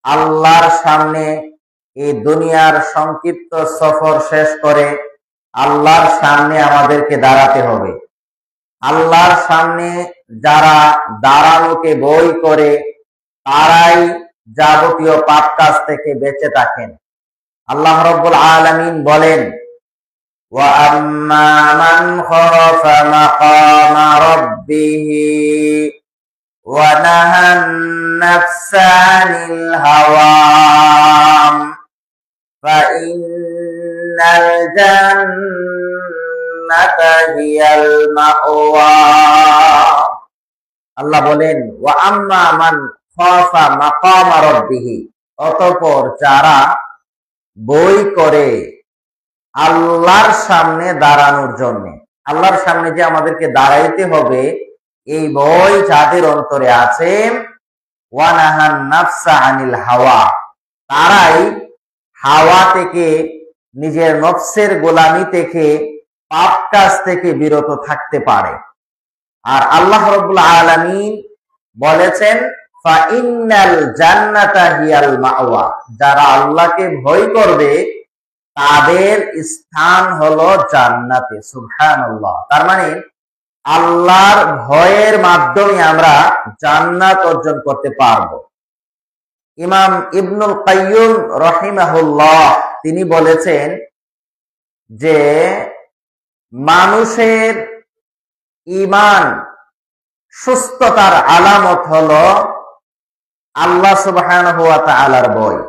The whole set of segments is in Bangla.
আল্লাহর সামনে এই দুনিয়ার সংক্ষিপ্ত সফর শেষ করে আল্লাহর সামনে আমাদেরকে দাঁড়াতে হবে। আল্লাহর সামনে যারা দাঁড়ানোকে বই করে তারাই যাবতীয় পাপ কাজ থেকে বেঁচে থাকেন। আল্লাহ রাব্বুল আলামিন বলেন, ওয়া আম্মা মান খাফা মাকামা রাব্বিহি ওয়া নাহান নাফসা আনিল হাওয়া ফা ইন্নাল জান্নাতা হিয়াল মাওয়া। আল্লাহ বলেন, ওয়া আম্মা মান খাফা মাকামা রাব্বিহি, অতঃপর যারা বই করে আল্লাহর সামনে দাঁড়ানোর জন্য, আল্লাহর সামনে যে আমাদেরকে দাঁড়াইতে হবে এই বই যাদের অন্তরে আছে, ওয়ানাহান নাফসা আনিল হাওয়া, তারাই হাওয়া থেকে, নিজের নফসের গোলামি থেকে, পাপ কাজ থেকে বিরত থাকতে পারে। আর আল্লাহ রাব্বুল আলামিন বলেছেন, ফা ইন্নাল জান্নাতা হিয়াল মাওয়া, যারা আল্লাহকে ভয় করবে তাদের স্থান হলো জান্নাতে। সুবহানাল্লাহ। তার মানে আল্লাহর ভয়ের মাধ্যমে আমরা জান্নাত অর্জন করতে পারবো। ইমাম ইবনুল কাইয়্যিম রাহিমাহুল্লাহ তিনি বলেছেন যে মানুষের ঈমান সুস্থতার আলামত হলো আল্লাহ সুবহানাহু ওয়া তাআলার ভয়।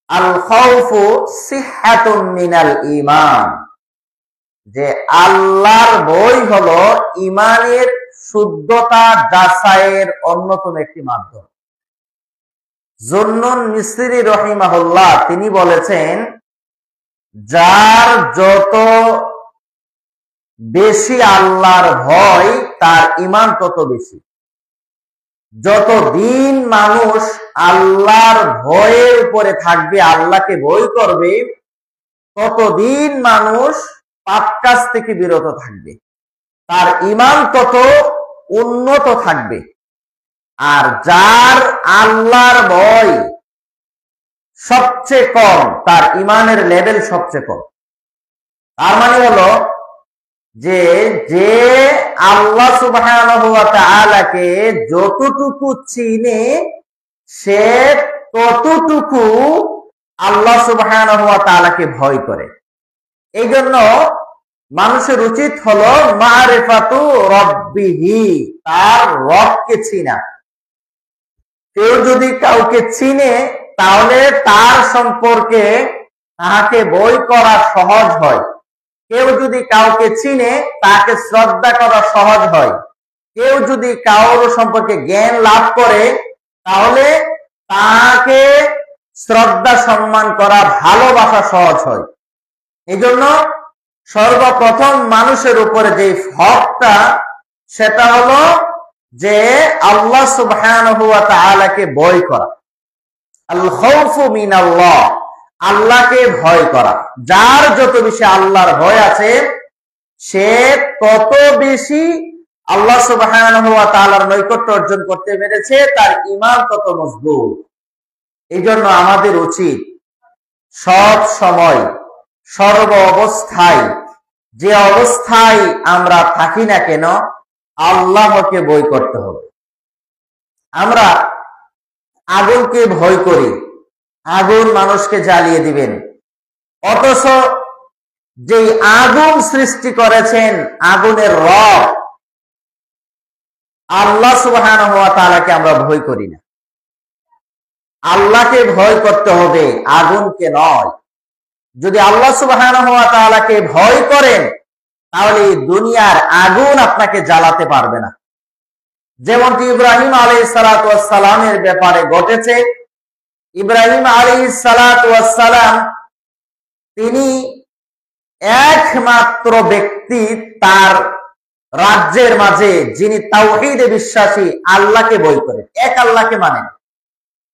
আল খাউফু সিহহাতুন মিনাল ঈমান, যে আল্লাহর ভয় হলো ঈমানের শুদ্ধতা যাচাইয়ের অন্যতম একটি মাধ্যম। জুন্নুন মিসরি রাহিমাহুল্লাহ তিনি বলেছেন, যার যত বেশি আল্লাহর ভয় তার ঈমান তত বেশি। যতদিন মানুষ আল্লাহর ভয়ের উপরে থাকবে, আল্লাহকে ভয় করবে, ততদিন মানুষ পাপ কাজ থেকে বিরত থাকবে, তার ঈমান তত উন্নত থাকবে। আর যার আল্লাহর ভয় সবচেয়ে কম, তার ঈমানের লেভেল সবচেয়ে কম। তার মানে হলো যে যে আল্লাহ সুবহানাহু ওয়া তাআলাকে যতটুকু চিনে সে ততটুকু আল্লাহ সুবহানাহু ওয়া তাআলাকে ভয় করে। এই জন্য মানুষের উচিত হলো মারিফাতু রাব্বিহি, তার রবকে চিনা। কেউ যদি কাউকে চিনে তাহলে তার সম্পর্কে তাহাকে ভয় করা সহজ হয়। কেউ যদি কাউকে চিনে তাকে শ্রদ্ধা করা সহজ হয়। কেউ যদি কারোর সম্পর্কে জ্ঞান লাভ করে তাহলে তাকে শ্রদ্ধা সম্মান করা, ভালোবাসা সহজ হয়। এই জন্য সর্বপ্রথম মানুষের উপরে যে হকটা, সেটা হলো যে আল্লাহ সুবহানাহু ওয়া তাআলাকে ভয় করা। আল খাউফু মিনাল্লাহ, আল্লাহকে ভয় করা। যার যত বেশি আল্লাহর ভয় আছে সে তত বেশি আল্লাহ সুবহানাহু ওয়া তাআলার নৈকট্য অর্জন করতে পেরেছে, তার ঈমান তত মজবুত। এই জন্য আমাদের উচিত সব সময়, সর্ব অবস্থায়, যে অবস্থায় আমরা থাকি না কেন, আল্লাহকে ভয় করতে হবে। আমরা আগুনকে ভয় করি, আগুন মানুষকে জ্বালিয়ে দিবেন, অথচ যে আগুন সৃষ্টি করেছেন, আগুনের রব আল্লাহ সুবহানাহু ওয়া তাআলাকে আমরা ভয় করি না। আল্লাহকে ভয় করতে হবে, আগুনকে নয়। যদি আল্লাহ সুবহানাহু ওয়া তাআলাকে ভয় করেন তাহলে দুনিয়ার আগুন আপনাকে জ্বালাতে পারবে না। যেমনটি ইব্রাহিম আলাইহিস সালাতু ওয়াস সালামের ব্যাপারে ঘটেছে। ইব্রাহিম আলাইহিস সালাতু ওয়াস সালাম তিনি একমাত্র ব্যক্তি তার রাজ্যের মাঝে যিনি তাওহীদে বিশ্বাসী, আল্লাহকে ভয় করেন, এক আল্লাহকে মানেন।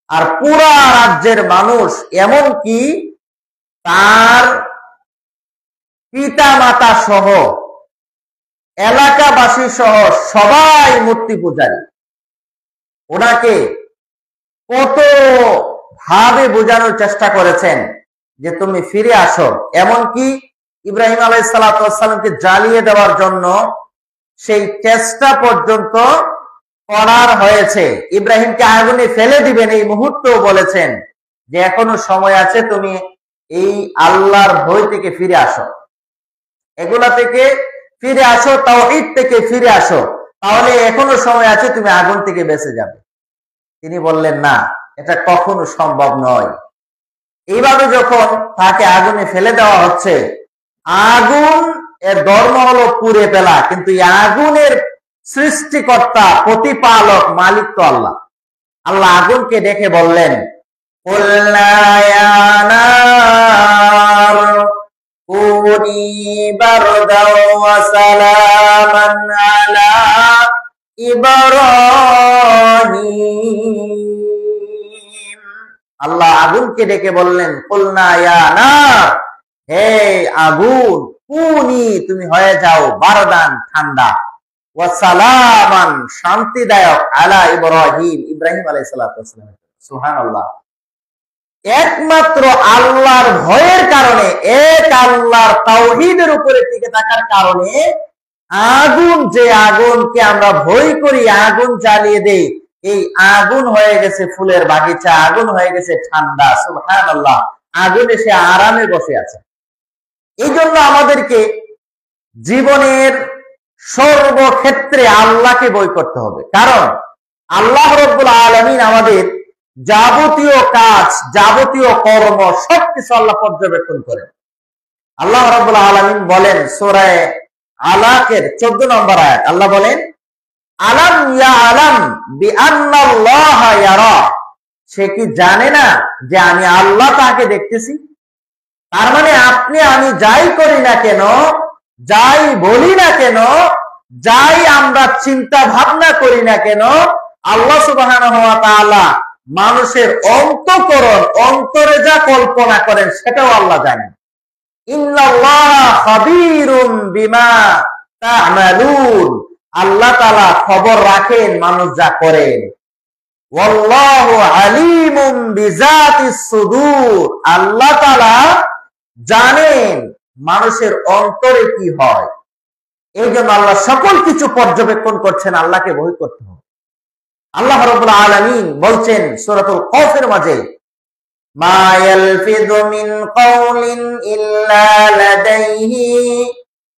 আর পুরা রাজ্যের মানুষ, এমন কি তার পিতা মাতা সহ, এলাকাবাসী সহ সবাই মূর্তি পূজারী। ওনাকে কত ভাবে বোঝানোর চেষ্টা করেছেন যে তুমি ফিরে আসো। এমনকি ইব্রাহিম আলাইহিস সালাতু ওয়াস সালামকে জ্বালিয়ে দেওয়ার জন্য সেই চেষ্টা পর্যন্ত করার হয়েছে। ইব্রাহিমকে আগুনে ফেলে দিবেন এই মুহূর্তেও বলেছেন যে এখনো সময় আছে, তুমি এই আল্লাহর ভয় থেকে ফিরে আসো, এগুলা থেকে ফিরে আসো, তাওহীদ থেকে ফিরে আসো, তাহলে এখনো সময় আছে, তুমি আগুন থেকে বেঁচে যাবে। তিনি বললেন না, এটা কখনো সম্ভব নয়। এইভাবে যখন তাকে আগুনে ফেলে দেওয়া হচ্ছে, আগুন এর ধর্ম হলো পুড়ে ফেলা, কিন্তু এই আগুনের সৃষ্টিকর্তা, প্রতিপালক, মালিক তো আল্লাহ। আল্লাহ আগুনকে দেখে বললেন, কুলনা ইয়া নার কুনি বারদাও ওয়া সালামান আলা ইব্রাহিম। আল্লাহ আগুনকে ডেকে বললেন, কুলনা ইয়া নার, হে আগুন, কুনি, তুমি হয়ে যাও বারদান, ঠান্ডা, ওয়া সালামান, শান্তিদায়ক, আলা ইব্রাহিম, ইব্রাহিম আলাইহিস সালাতু ওয়াস সালাম। সুবহানাল্লাহ। একমাত্র আল্লাহর ভয়ের কারণে, এক আল্লাহর তাওহীদের উপরে টিকে থাকার কারণে আগুন, যে আগুনকে আমরা ভয় করি, আগুন জ্বালিয়ে দেই, এই আগুন হয়ে গেছে ফুলের বাগিচা, আগুন হয়ে গেছে ঠান্ডা। সুবহানাল্লাহ। আগুন এসে আরামে বসে আছে। এই জন্য আমাদেরকে জীবনের সর্বক্ষেত্রে আল্লাহকে ভয় করতে হবে, কারণ আল্লাহ রাব্বুল আলামিন আমাদের যাবতীয় কাজ, যাবতীয় কর্ম, সবকিছু আল্লাহ পর্যবেক্ষণ করেন। আল্লাহ রাব্বুল আলামিন বলেন সূরা আলাকের 14 নম্বর আয়াত, আল্লাহ বলেন, আলাম ইয়ালাম বিআন্নাল্লাহা ইয়ারা, সে কি জানে না যে আমি আল্লাহ তাকে দেখতেছি? তার মানে আপনি আমি যাই করি না কেন, যাই বলি না কেন, যাই আমরা চিন্তা ভাবনা করি না কেন, আল্লাহ সুবহানাহু ওয়া তাআলা মানুষের অন্তঃকরণ, অন্তরে যা কল্পনা করেন সেটাও আল্লাহ জানেন। ইন্নাল্লাহা খাবীরুম বিমা তা'মালুন, আল্লাহ তাআলা খবর রাখেন মানুষ যা করেন। ওয়াল্লাহু আলীমুম বিযাতিস সুদূর, আল্লাহ তাআলা জানেন মানুষের অন্তরে কি হয়। এই জন্য আল্লাহ সকল কিছু পর্যবেক্ষণ করছেন, আল্লাহকে ভয় করতে হবে। আল্লাহ রাব্বুল আলামিন বলছেন সূরাতুল কফের মাঝে, মা ইয়ালফিযু মিন কাওলিন ইল্লা লাদাইহি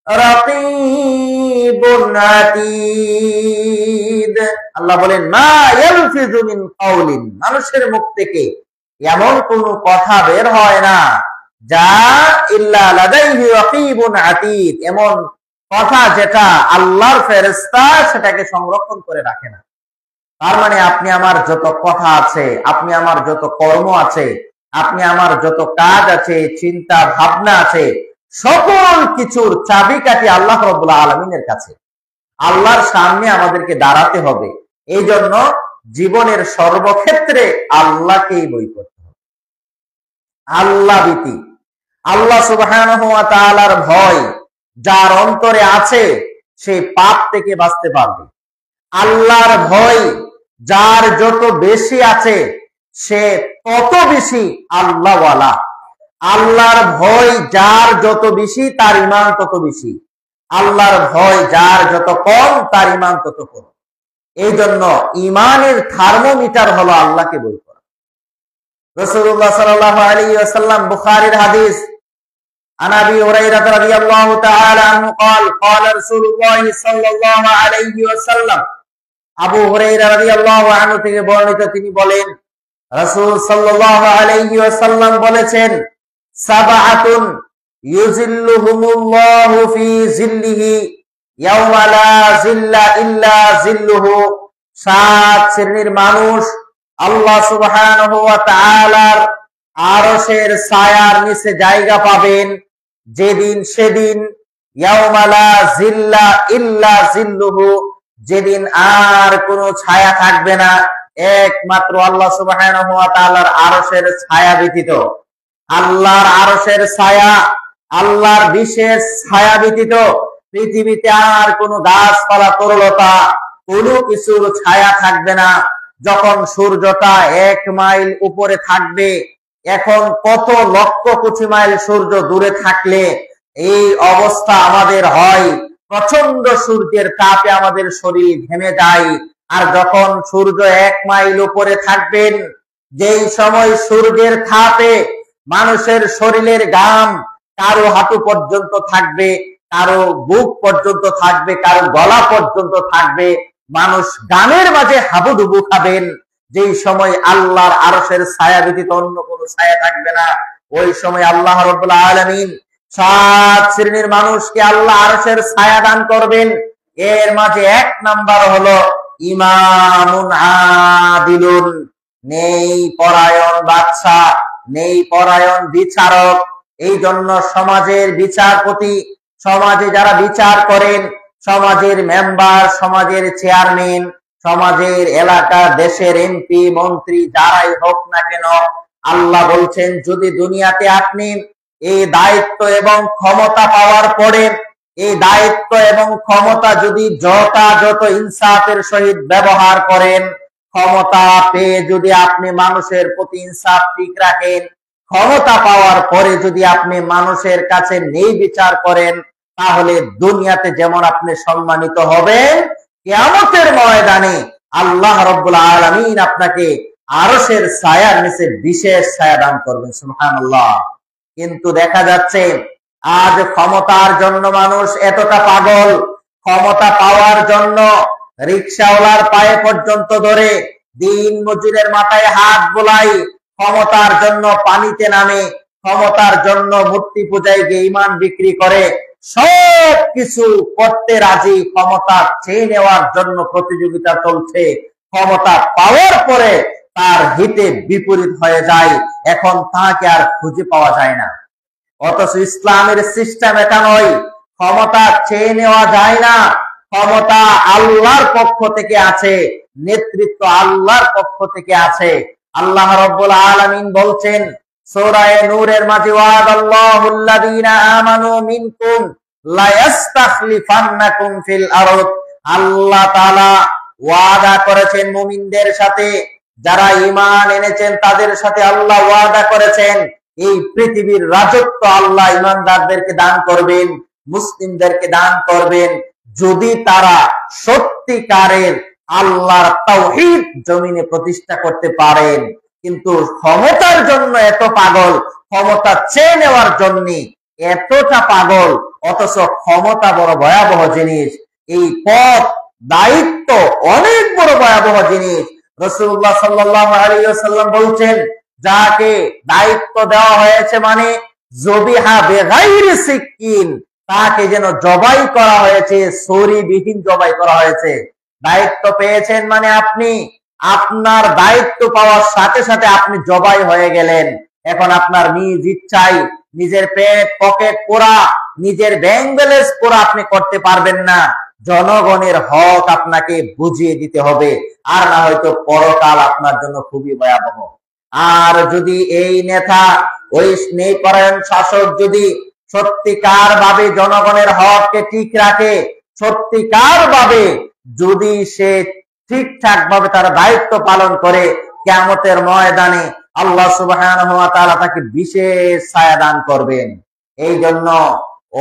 রাকীবুন আতীদ। আল্লাহ বলেন, মা ইয়ালফিযু মিন কাওলিন, মানুষের মুখ থেকে এমন কোন কথা বের হয় না যা ইল্লা লাদাইহি রাকীবুন আতীদ, এমন কথা যেটা আল্লাহর ফেরেশতা সেটাকে সংরক্ষণ করে রাখে না। তার মানে আপনি আমার যত কথা আছে, আপনি আমার যত কর্ম আছে, আপনি আমার যত কাজ আছে, চিন্তা ভাবনা আছে, সকল কিছুর চাবিকাঠি আল্লাহ রাব্বুল আলামিনের কাছে। আল্লাহর সামনে আমাদেরকে দাঁড়াতে হবে। এই জন্য জীবনের সর্বক্ষেত্রে আল্লাহকেই ভয় করতে হবে। আল্লাহ ভীতি, আল্লাহ সুবহানাহু ওয়া তাআলার ভয় যার অন্তরে আছে, সে পাপ থেকে বাঁচতে পারবে। আল্লাহর ভয় যার যত বেশি আছে, সে তত বেশি আল্লাহওয়ালা। আল্লাহর ভয় যার যত বেশি, তার ঈমান তত বেশি। আল্লাহর ভয় যার যত কম, তার ঈমান তত কম। এই জন্য ঈমানের থার্মোমিটার হলো আল্লাহকে ভয় করা। রাসূলুল্লাহ সাল্লাল্লাহু আলাইহি ওয়াসাল্লাম, বুখারীর হাদিস, আন আবি হুরায়রা রাদিয়াল্লাহু তাআলা আনহু قال قال رسول الله صلى الله عليه وسلم, আবু হুরায়রা রাদিয়াল্লাহু আনহু থেকে বর্ণিত, তিনি বলেন রাসূল সাল্লাল্লাহু আলাইহি ওয়াসাল্লাম বলেছেন, সাবআতুন ইউজিল্লুহুমুল্লাহু ফি জিল্লিহি ইয়াওমা লা জিল্লা ইল্লা জিল্লুহু, 7 শ্রেণীর মানুষ আল্লাহ সুবহানাহু ওয়া তাআলার আরশের ছায়ার নিচে জায়গা পাবেন যেদিন, সেদিন ইয়াওমা লা জিল্লা ইল্লা জিল্লুহু, যেদিন আর কোনো ছায়া থাকবে না একমাত্র আল্লাহ সুবহানাহু ওয়া তাআলার আরশের ছায়া ব্যতীত। আল্লাহর আরশের ছায়া, আল্লাহর বিশেষ ছায়া ব্যতীত পৃথিবীতে আর কোনো গাছপালা, তরলতা, কোনো কিছুর ছায়া থাকবে না। যখন সূর্যটা 1 মাইল উপরে থাকবে, এখন কত লক্ষ কোটি মাইল সূর্য দূরে থাকলে এই অবস্থা আমাদের হয়। প্রচন্ড সূর্যের তাপে আমাদের শরীর ঘেমে যায়। আর যখন সূর্য 1 মাইল উপরে থাকবেন, যেই সময় সূর্যের তাপে মানুষের শরীরের ঘাম কারো হাঁটু পর্যন্ত থাকবে, কারো বুক পর্যন্ত থাকবে, কারো গলা পর্যন্ত থাকবে, মানুষ ঘামের মাঝে হাবুডুবু খাবেন। যেই সময় আল্লাহর আরশের ছায়া ব্যতীত অন্য কোনো ছায়া থাকবে না, ওই সময় আল্লাহ রাব্বুল আলামিন 7 শ্রেণীর মানুষকে আল্লাহ আরশের ছায়া দান করবেন। এর মাঝে 1 নাম্বার হলো ইমামুন আদিলুন, নেই পরায়ণ বাদশা, নেই পরায়ণ বিচারক। এই জন্য সমাজের বিচারপতি, সমাজে যারা বিচার করেন, সমাজের মেম্বার, সমাজের চেয়ারম্যান, সমাজের এলাকা, দেশের এমপি, মন্ত্রী, যারাই হোক না কেন, আল্লাহ বলছেন যদি দুনিয়াতে আপনি এই দায়িত্ব এবং ক্ষমতা পাওয়ার পরে এই দায়িত্ব এবং ক্ষমতা যদি যথাযথ ইনসাফের সহিত ব্যবহার করেন, ক্ষমতা পেয়ে যদি আপনি মানুষের প্রতি ইনসাফ ঠিক রাখেন, ক্ষমতা পাওয়ার পরে যদি আপনি মানুষের কাছে নেই বিচার করেন, তাহলে দুনিয়াতে যেমন আপনি সম্মানিত হবেন, কিয়ামতের ময়দানে আল্লাহ রাব্বুল আলামিন আপনাকে আরশের ছায়ার নিচে বিশেষ ছায়া দান করবেন। সুবহানাল্লাহ। কিন্তু দেখা যাচ্ছে আজ ক্ষমতার জন্য মানুষ এতটা পাগল, ক্ষমতা পাওয়ার জন্য রিকশাওয়ালার পায়ে পর্যন্ত ধরে, দিন মজুরের মাথায় হাত বোলাই, ক্ষমতার জন্য পানিতে নামে, ক্ষমতার জন্য মূর্তি পূজায় গিয়ে ঈমান বিক্রি করে, সব কিছু করতে রাজি। ক্ষমতা চেয়ে নেওয়ার জন্য প্রতিযোগিতা চলছে, ক্ষমতা পাওয়ার পরে তার হিতে বিপরীত হয়ে যায়, এখন তাকে আর খুঁজে পাওয়া যায় না। অথচ ইসলামের সিস্টেম এটা নয়, ক্ষমতা চেয়ে নেওয়া যায় না, ক্ষমতা আল্লাহর পক্ষ থেকে আছে, নেতৃত্ব আল্লাহর পক্ষ থেকে আছে। আল্লাহ রাব্বুল আলামিন বলছেন সূরা নূরের মাঝে, ওয়াদাল্লাহুল্লাযীনা আমানু মিনকুম লা ইস্তাখলিফান্নাকুম ফিল আরদ, আল্লাহ তাআলা ওয়াদা করেছেন মুমিনদের সাথে, যারা ঈমান এনেছেন তাদের সাথে আল্লাহ ওয়াদা করেছেন এই পৃথিবীর রাজত্ব আল্লাহ ঈমানদারদেরকে দান করবেন, মুসলিমদেরকে দান করবেন, যদি তারা সত্যিকারের আল্লাহর তাওহীদ জমিনে প্রতিষ্ঠা করতে পারেন। কিন্তু ক্ষমতার জন্য এত পাগল, ক্ষমতা চেয়ে নেওয়ার জন্য এতটা পাগল, অথচ ক্ষমতা বড় ভয়াবহ জিনিস, এই পদ দায়িত্ব অনেক বড় ভয়াবহ জিনিস। রাসূলুল্লাহ সাল্লাল্লাহু আলাইহি ওয়াসাল্লাম বলছেন, যাকে দায়িত্ব দেওয়া হয়েছে মানে যবিহা বিগাইরি সিকিন, তাকে যেন জবাই করা হয়েছে, ছুরিবিহীন জবাই করা হয়েছে। দায়িত্ব পেয়েছেন মানে আপনি আপনার দায়িত্ব পাওয়ার সাথে সাথে আপনি জবাই হয়ে গেলেন। এখন আপনার নিজ ইচ্ছায় নিজের পেট পকেট পোড়া, নিজের ব্যাংক ব্যালেন্স পোড়া আপনি করতে পারবেন না। জনগণের হক আপনাকে বুঝিয়ে দিতে হবে, আর না হয়তো পরকাল আপনার জন্য খুবই ভয়াবহ। আর যদি এই নেতা, ওই ন্যায়পরায়ণ শাসক যদি সত্যিকার ভাবে জনগণের হককে ঠিক রাখে, সত্যিকার ভাবে যদি সে ঠিকঠাক ভাবে তার দায়িত্ব পালন করে, কিয়ামতের ময়দানে আল্লাহ সুবহানাহু ওয়া তাআলা তাকে বিশেষ ছায়া দান করবেন। এই জন্য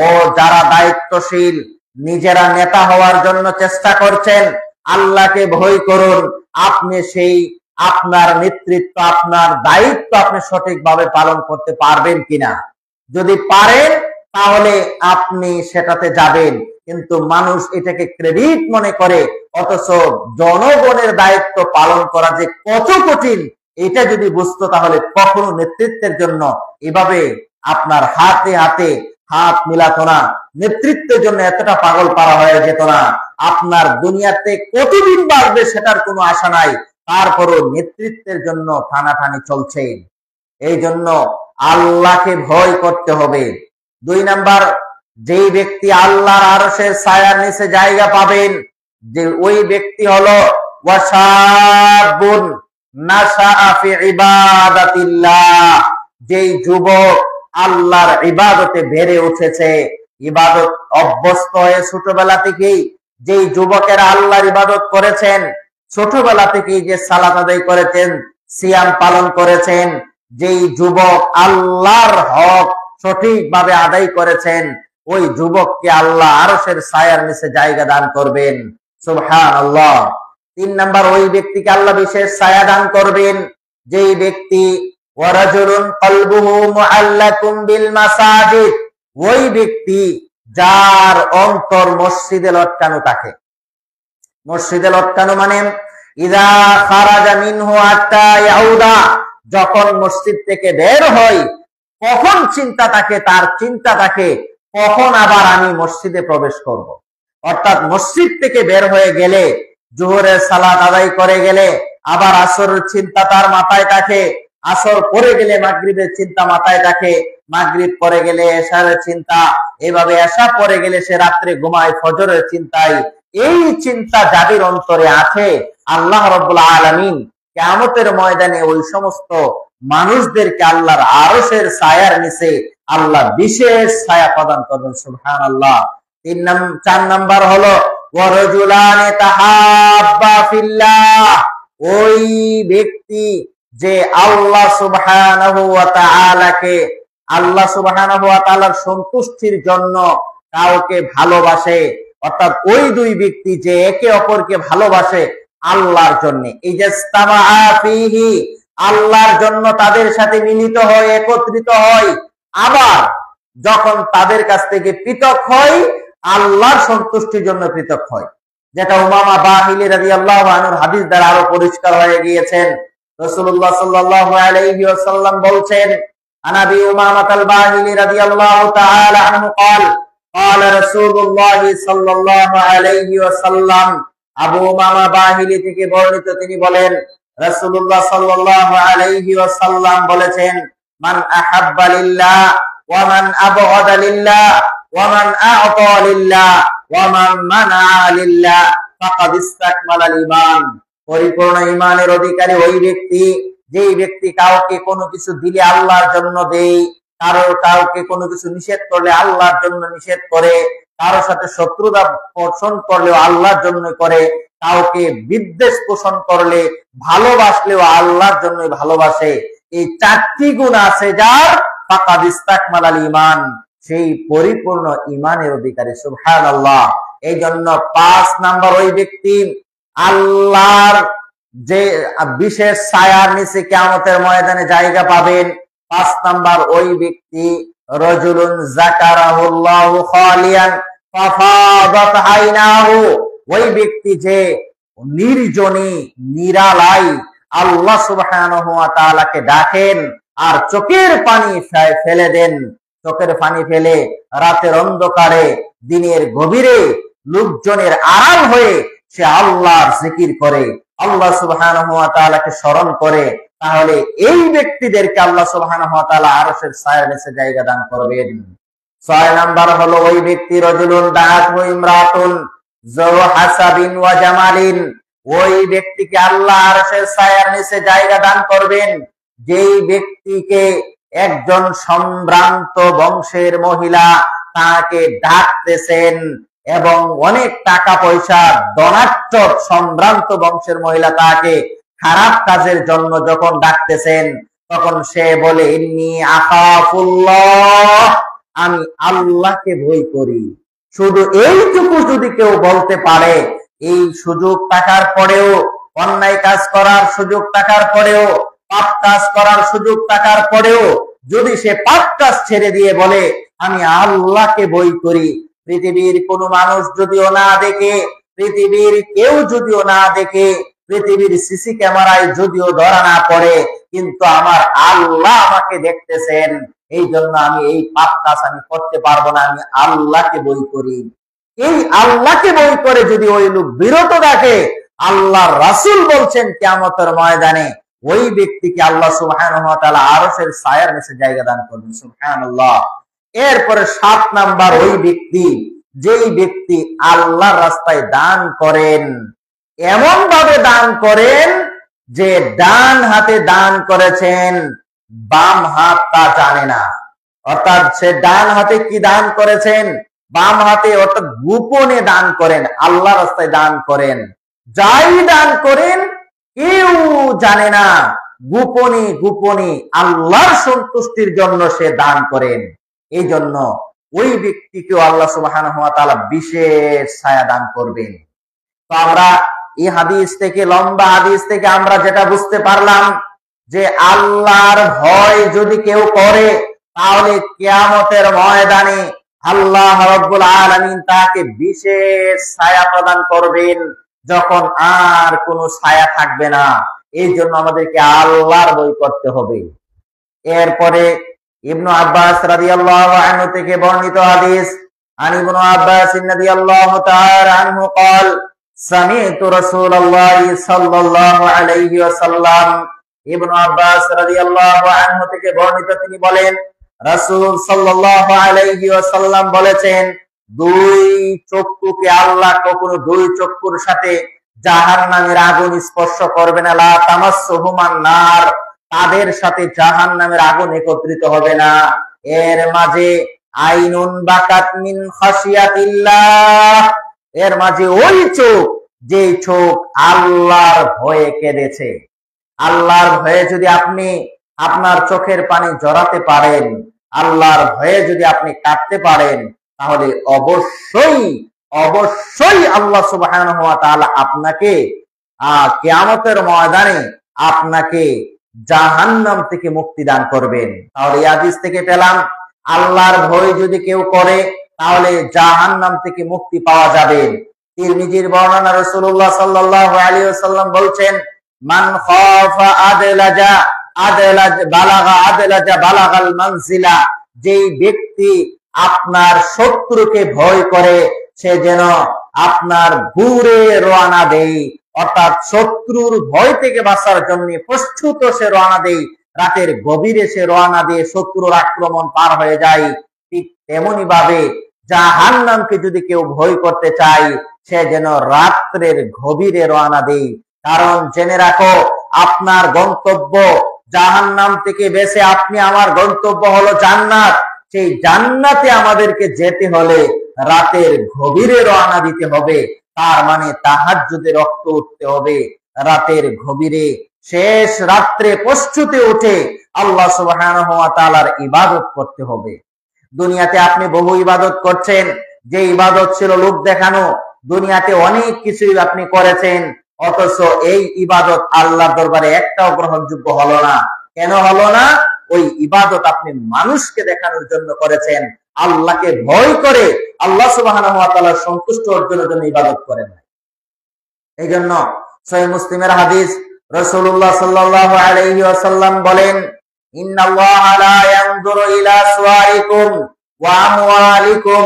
ও যারা দায়িত্বশীল, নিজেরা নেতা হওয়ার জন্য চেষ্টা করছেন, আল্লাহকে ভয় করুন। আপনি সেই আপনার নেতৃত্ব, আপনার দায়িত্ব আপনি সঠিকভাবে পালন করতে পারবেন কিনা। যদি পারেন তাহলে আপনি সেটাতে যাবেন, কিন্তু মানুষ এটাকে ক্রেডিট মনে করে, অথচ জনগণের দায়িত্ব পালন করা যে কত কঠিন এটা যদি বুঝতো তাহলে কখনো নেতৃত্বের জন্য এভাবে আপনার হাতে হাতে হাত মিলাতো না, নেতৃত্বের জন্য এতটা পাগল পারা হয়ে যেত না। আপনার দুনিয়াতে কতদিন বাঁচবে সেটার কোনো আশা নাই, তারপরও নেতৃত্বের জন্য টানাটানি চলছে। এই জন্য আল্লাহকে ভয় করতে হবে। 2 নাম্বার, যেই ব্যক্তি আল্লাহর আরশের ছায়ার নিচে জায়গা পাবেন, যে ওই ব্যক্তি হলো ওয়াশাবুন নাশাআ ফি ইবাদাতিল্লাহ, যেই যুবক আল্লাহর ইবাদতে বেড়ে উঠেছে, ইবাদত অভ্যস্ত হয়ে ছোটবেলা থেকেই যেই যুবকেরা আল্লাহর ইবাদত করেছেন, ছোটবেলা থেকেই যে সালাত আদায় করেছেন, সিয়াম পালন করেছেন, যেই যুবক আল্লাহর হক সঠিকভাবে আদায় করেছেন, ওই যুবককে আল্লাহ আরশের ছায়ার নিচে জায়গা দান করবেন। সুবহানাল্লাহ। 3 নাম্বার, ওই ব্যক্তিকে আল্লাহ বিশেষ ছায়া দান করবেন যেই ব্যক্তি ওয়ারাজুলুন কলবুহু মুআল্লাকুম বিল মাসাজিদ, ওই ব্যক্তি যার অন্তর মসজিদে লটকানো থাকে। মসজিদে লটকানো মানে ইযা খারাজা মিনহু হাত্তা ইয়াউদা, যখন মসজিদ থেকে বের হয় কখন চিন্তা থাকে, তার চিন্তা থাকে কখন আবার আমি মসজিদে প্রবেশ করব। অর্থাৎ মসজিদ থেকে বের হয়ে গেলে, জোহরের সালাত আদায় করে গেলে আবার আসরের চিন্তা তার মাথায় থাকে, আসর পরে গেলে মাগরিবের চিন্তা মাথায় থাকে, মাগরিব পরে গেলে এশারের চিন্তা, এভাবে এশা পরে গেলে সে রাত্রে ঘুমায় ফজরের চিন্তায়। এই চিন্তা যাদের অন্তরে আছে, আল্লাহ রাব্বুল আলামিন কিয়ামতের ময়দানে ওই সমস্ত মানুষদেরকে আল্লাহর আরশের ছায়ার নিচে আল্লাহ বিশেষ ছায়া প্রদান করবেন। সুবহানাল্লাহ। 4 নাম্বার হলো ওয়ারাজুলানি তাহাব্বা ফিল্লাহ, ওই ব্যক্তি যে আল্লাহ সুবহানাহু ওয়া তাআলাকে, আল্লাহ সুবহানাহু ওয়া তাআলার সন্তুষ্টির জন্য কাউকে ভালোবাসে। অর্থাৎ ওই দুই ব্যক্তি যে একে অপরকে ভালোবাসে আল্লাহর জন্য, এই যে ইস্তামাআ ফীহি, আল্লাহর জন্য তাদের সাথে মিলিত হয়, একত্রিত হয়, আবার যখন তাদের কাছ থেকে পৃথক হয় আল্লাহর সন্তুষ্টির জন্য পৃথক হয়, যেটা উমামা বাহিলী রাদিয়াল্লাহু আনহুর হাদিস দ্বারা আরো পরিষ্কার হয়ে গিয়েছেন। রাসূলুল্লাহ সাল্লাল্লাহু আলাইহি ওয়াসাল্লাম বলছেন, আনাবি উমামা আল বাহিলী রাদিয়াল্লাহু তাআলা আনহু قال قال رسول الله صلى الله عليه وسلم, আবু উমামা বাহিলী থেকে বর্ণিত, তিনি বলেন রাসূলুল্লাহ সাল্লাল্লাহু আলাইহি ওয়াসাল্লাম বলেছেন, মান আহাব্বা লিল্লাহ ওয়া মান আবগাদা লিল্লাহ ওয়া মান আ'তা লিল্লাহ ওয়া মান মানা'a লিল্লাহ ফাকাদ ইসতাকমালাল ঈমান, পরিপূর্ণ ঈমানের অধিকারী ওই ব্যক্তি যেই ব্যক্তি কাউকে কোনো কিছু দিলে আল্লাহর জন্য দেয়, কাউকে কোনো কিছু নিষেধ করলে আল্লাহর জন্য নিষেধ করে, কারোর সাথে শত্রুতা পোষণ করলেও আল্লাহর জন্য করে, কাউকে বিদ্বেষ পোষণ করলে ভালোবাসলেও আল্লাহর জন্য ভালোবাসে, এই 4টি গুণ আছে যার, ফাকাদ ইসতাকমালাল ঈমান, সেই পরিপূর্ণ ঈমানের অধিকারী। সুবহানাল্লাহ। এই জন্য 5 নাম্বার, ওই ব্যক্তি আল্লাহর যে বিশেষ ছায়ার নিচে কিয়ামতের ময়দানে জায়গা পাবেন। 5 নাম্বার, ওই ব্যক্তি রাজুলুন যাকারাহুল্লাহু খালিয়ান ফাফাদাত আইনাহু, ওই ব্যক্তি যে নির্জনে নিরালায় আল্লাহ সুবহানাহু ওয়া তাআলাকে ডাকেন আর চোখের পানি ফেলে দেন, চোখের পানি ফেলে রাতের অন্ধকারে দিনের গভীরে লোকজনের আড়াল হয়ে সে আল্লাহর জিকির করে, আল্লাহ সুবহানাহু ওয়া তাআলাকে স্মরণ করে, তাহলে এই ব্যক্তিদেরকে আল্লাহ সুবহানাহু ওয়া তাআলা আরশের ছায়ার নিচে জায়গা দান করবেন। 6 নাম্বার হলো ওই ব্যক্তি রাজুলুন দাআতহু ইমরাতুন যাও হাসাবিন ওয়া জামালিন, ওই ব্যক্তিকে আল্লাহ আরশের ছায়ার নিচে জায়গা দান করবেন যেই ব্যক্তিকে একজন সম্ভ্রান্ত বংশের মহিলা তাকে ডাকতেছেন, এবং অনেক টাকা পয়সা ধনাঢ্য সম্ভ্রান্ত বংশের মহিলা তাকে খারাপ কাজের জন্য যখন ডাকতেছেন, তখন সে বলে ইন্নী আখাফুল্লাহ, আমি আল্লাহকে ভয় করি। শুধু এইটুকু যদি কেউ বলতে পারে, এই সুযোগ থাকার পরেও, অন্যায় কাজ করার সুযোগ থাকার পরেও, পাপ কাজ করার সুযোগ থাকার পরেও যদি সে পাপ কাজ ছেড়ে দিয়ে বলে আমি আল্লাহকে ভয় করি, পৃথিবীর কোন মানুষ যদিও না দেখে, পৃথিবীর কেউ যদিও না দেখে, পৃথিবীর সিসি ক্যামেরায় যদিও ধরা না পড়ে, কিন্তু আমার আল্লাহ আমাকে দেখতেছেন, এই জন্য আমি এই পাপ কাজ আমি করতে পারবো না, আমি আল্লাহকে ভয় করি। এই আল্লাহকে ভয় করে যদি ওই লোক বিরত থাকে, আল্লাহর রাসূল বলছেন কিয়ামতের ময়দানে ওই ব্যক্তিকে আল্লাহ সুবহানাহু ওয়া তাআলা আরশের ছায়ার নিচে জায়গা দান করবেন। সুবহানাল্লাহ। এরপরে 7 নাম্বার, ওই ব্যক্তি যেই ব্যক্তি আল্লাহর রাস্তায় দান করেন, এমন ভাবে দান করেন যে ডান হাতে দান করেছেন, বাম হাত তা জানে না। অর্থাৎ সে ডান হাতে কি দান করেছেন, বাম হাতে অর্থাৎ গোপনে দান করেন, আল্লাহর রাস্তায় দান করেন। যাই দান করেন কেউ জানে না, গোপনে গোপনে আল্লাহর সন্তুষ্টির জন্য সে দান করেন। এই জন্য ওই ব্যক্তিকেও আল্লাহ সুবহানাহু ওয়া তাআলা বিশেষ ছায়া দান করবেন। তো আমরা এই হাদিস থেকে, লম্বা হাদিস থেকে আমরা যেটা বুঝতে পারলাম যে আল্লাহর ভয় যদি কেউ করে তাহলে কিয়ামতের ময়দানে আল্লাহ রাব্বুল আলামিন তাকে বিশেষ ছায়া প্রদান করবেন, যখন আর কোনো ছায়া থাকবে না। এই জন্য আমাদেরকে আল্লাহর ভয় করতে হবে। এরপরে ইবনু আব্বাস রাদিয়াল্লাহু আনহু থেকে বর্ণিত হাদিস, আন ইবনু আব্বাস রাদিয়াল্লাহু তাআলা আনহু قال سمعت رسول الله صلى الله عليه وسلم। ইবনু আব্বাস রাদিয়াল্লাহু আনহু থেকে বর্ণিত, তিনি বলেন রাসূল সাল্লাল্লাহু আলাইহি ওয়াসাল্লাম বলেছেন, দুই চক্ষুকে আল্লাহ কখনো দুই চক্ষুর সাথে জাহান্নামের আগুন স্পর্শ করবে না, লা তামাসসুহুমান নার, তাদের সাথে জাহান্নামের আগুন একত্রিত হবে না। এর মাঝে আইনুন বাকাত মিন খাশিয়াতিল্লাহ, এর মাঝে ওই চোখ যে চোখ আল্লাহর ভয়ে কেঁদেছে। আল্লাহর ভয়ে যদি আপনি আপনার চোখের পানি জড়াতে পারেন, আল্লাহর ভয়ে যদি আপনি কাঁদতে পারেন, তাহলে অবশ্যই অবশ্যই আল্লাহ সুবহানাহু ওয়া তাআলা আপনাকে কিয়ামতের ময়দানে আপনাকে জাহান্নাম থেকে মুক্তি দান করবেন। তাহলে এই হাদিস থেকে পেলাম আল্লাহর ভয় যদি কেউ করে তাহলে জাহান্নাম থেকে মুক্তি পাওয়া যাবে। তিরমিজির বর্ণনা, রাসূলুল্লাহ সাল্লাল্লাহু আলাইহি ওয়াসাল্লাম বলছেন, মান খাফা আদলাজা বালাগাল মানজিলা, যেই ব্যক্তি আপনার শত্রুকে ভয় করে সে যেন আপনার দূরে রওনা দেয়, অর্থাৎ শত্রুর ভয় থেকে বাঁচার জন্য প্রস্তুত সে রওনা দেয়, রাতের গভীরে সে রওনা দিয়ে শত্রুর আক্রমণ পার হয়ে যায়। ঠিক তেমনি ভাবে জাহান্নামকে যদি কেউ ভয় করতে চায় সে যেন রাত্রের গভীরে রওনা দেয়। কারণ জেনে রাখো, আপনার গন্তব্য জাহান্নাম থেকে বেঁচে আপনি, আমার গন্তব্য হলো জান্নাত। সেই জান্নাতে আমাদেরকে যেতে হলে রাতের গভীরে রওনা দিতে হবে। তার মানে তাহাজ্জুদে রক্ত উঠতে হবে, রাতের গভীরে শেষ রাত্রে প্রস্তুতে উঠে আল্লাহ সুবহানাহু ওয়া তাআলার ইবাদত করতে হবে। দুনিয়াতে আপনি বহু ইবাদত করছেন, যে ইবাদত ছিল লোক দেখানো, দুনিয়াতে অনেক কিছুই আপনি করেছেন, অথচ এই ইবাদত আল্লাহর দরবারে একটাও গ্রহণযোগ্য হলো না। কেন হলো না? ওই ইবাদত আপনি মানুষকে দেখানোর জন্য করেছেন, আল্লাহকে ভয় করে আল্লাহ সুবহানাহু ওয়া তাআলার সন্তুষ্টি অর্জনের জন্য ইবাদত করেন। এই জন্য সহিহ মুসলিমের হাদিস, রাসূলুল্লাহ সাল্লাল্লাহু আলাইহি ওয়াসাল্লাম বলেন, ইন্নাল্লাহা লা ইয়ানজুরু ইলা সুওয়ারিকুম ওয়া আমওয়ালিকুম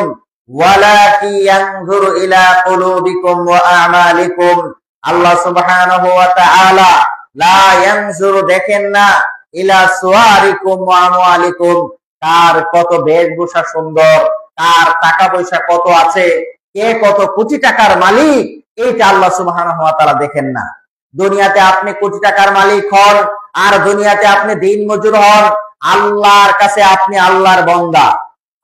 ওয়ালাকিন ইয়ানজুরু ইলা কুলুবিকুম ওয়া আমালিকুম। আল্লাহ সুবহানাহু ওয়া তাআলা লা ইয়ানজুরু, দেখেন না, ইলা সুওয়ারিকুম ওয়া আমওয়ালিকুম, কার কত বেশভূষা সুন্দর, কার টাকা পয়সা কত আছে, কে কত কোটি টাকার মালিক, এইটা আল্লাহ সুবহানাহু ওয়া তাআলা দেখেন না। দুনিয়াতে আপনি কোটি টাকার মালিক হন আর দুনিয়াতে আপনি দিন মজুর হন, আল্লাহর কাছে আপনি আল্লাহর বান্দা।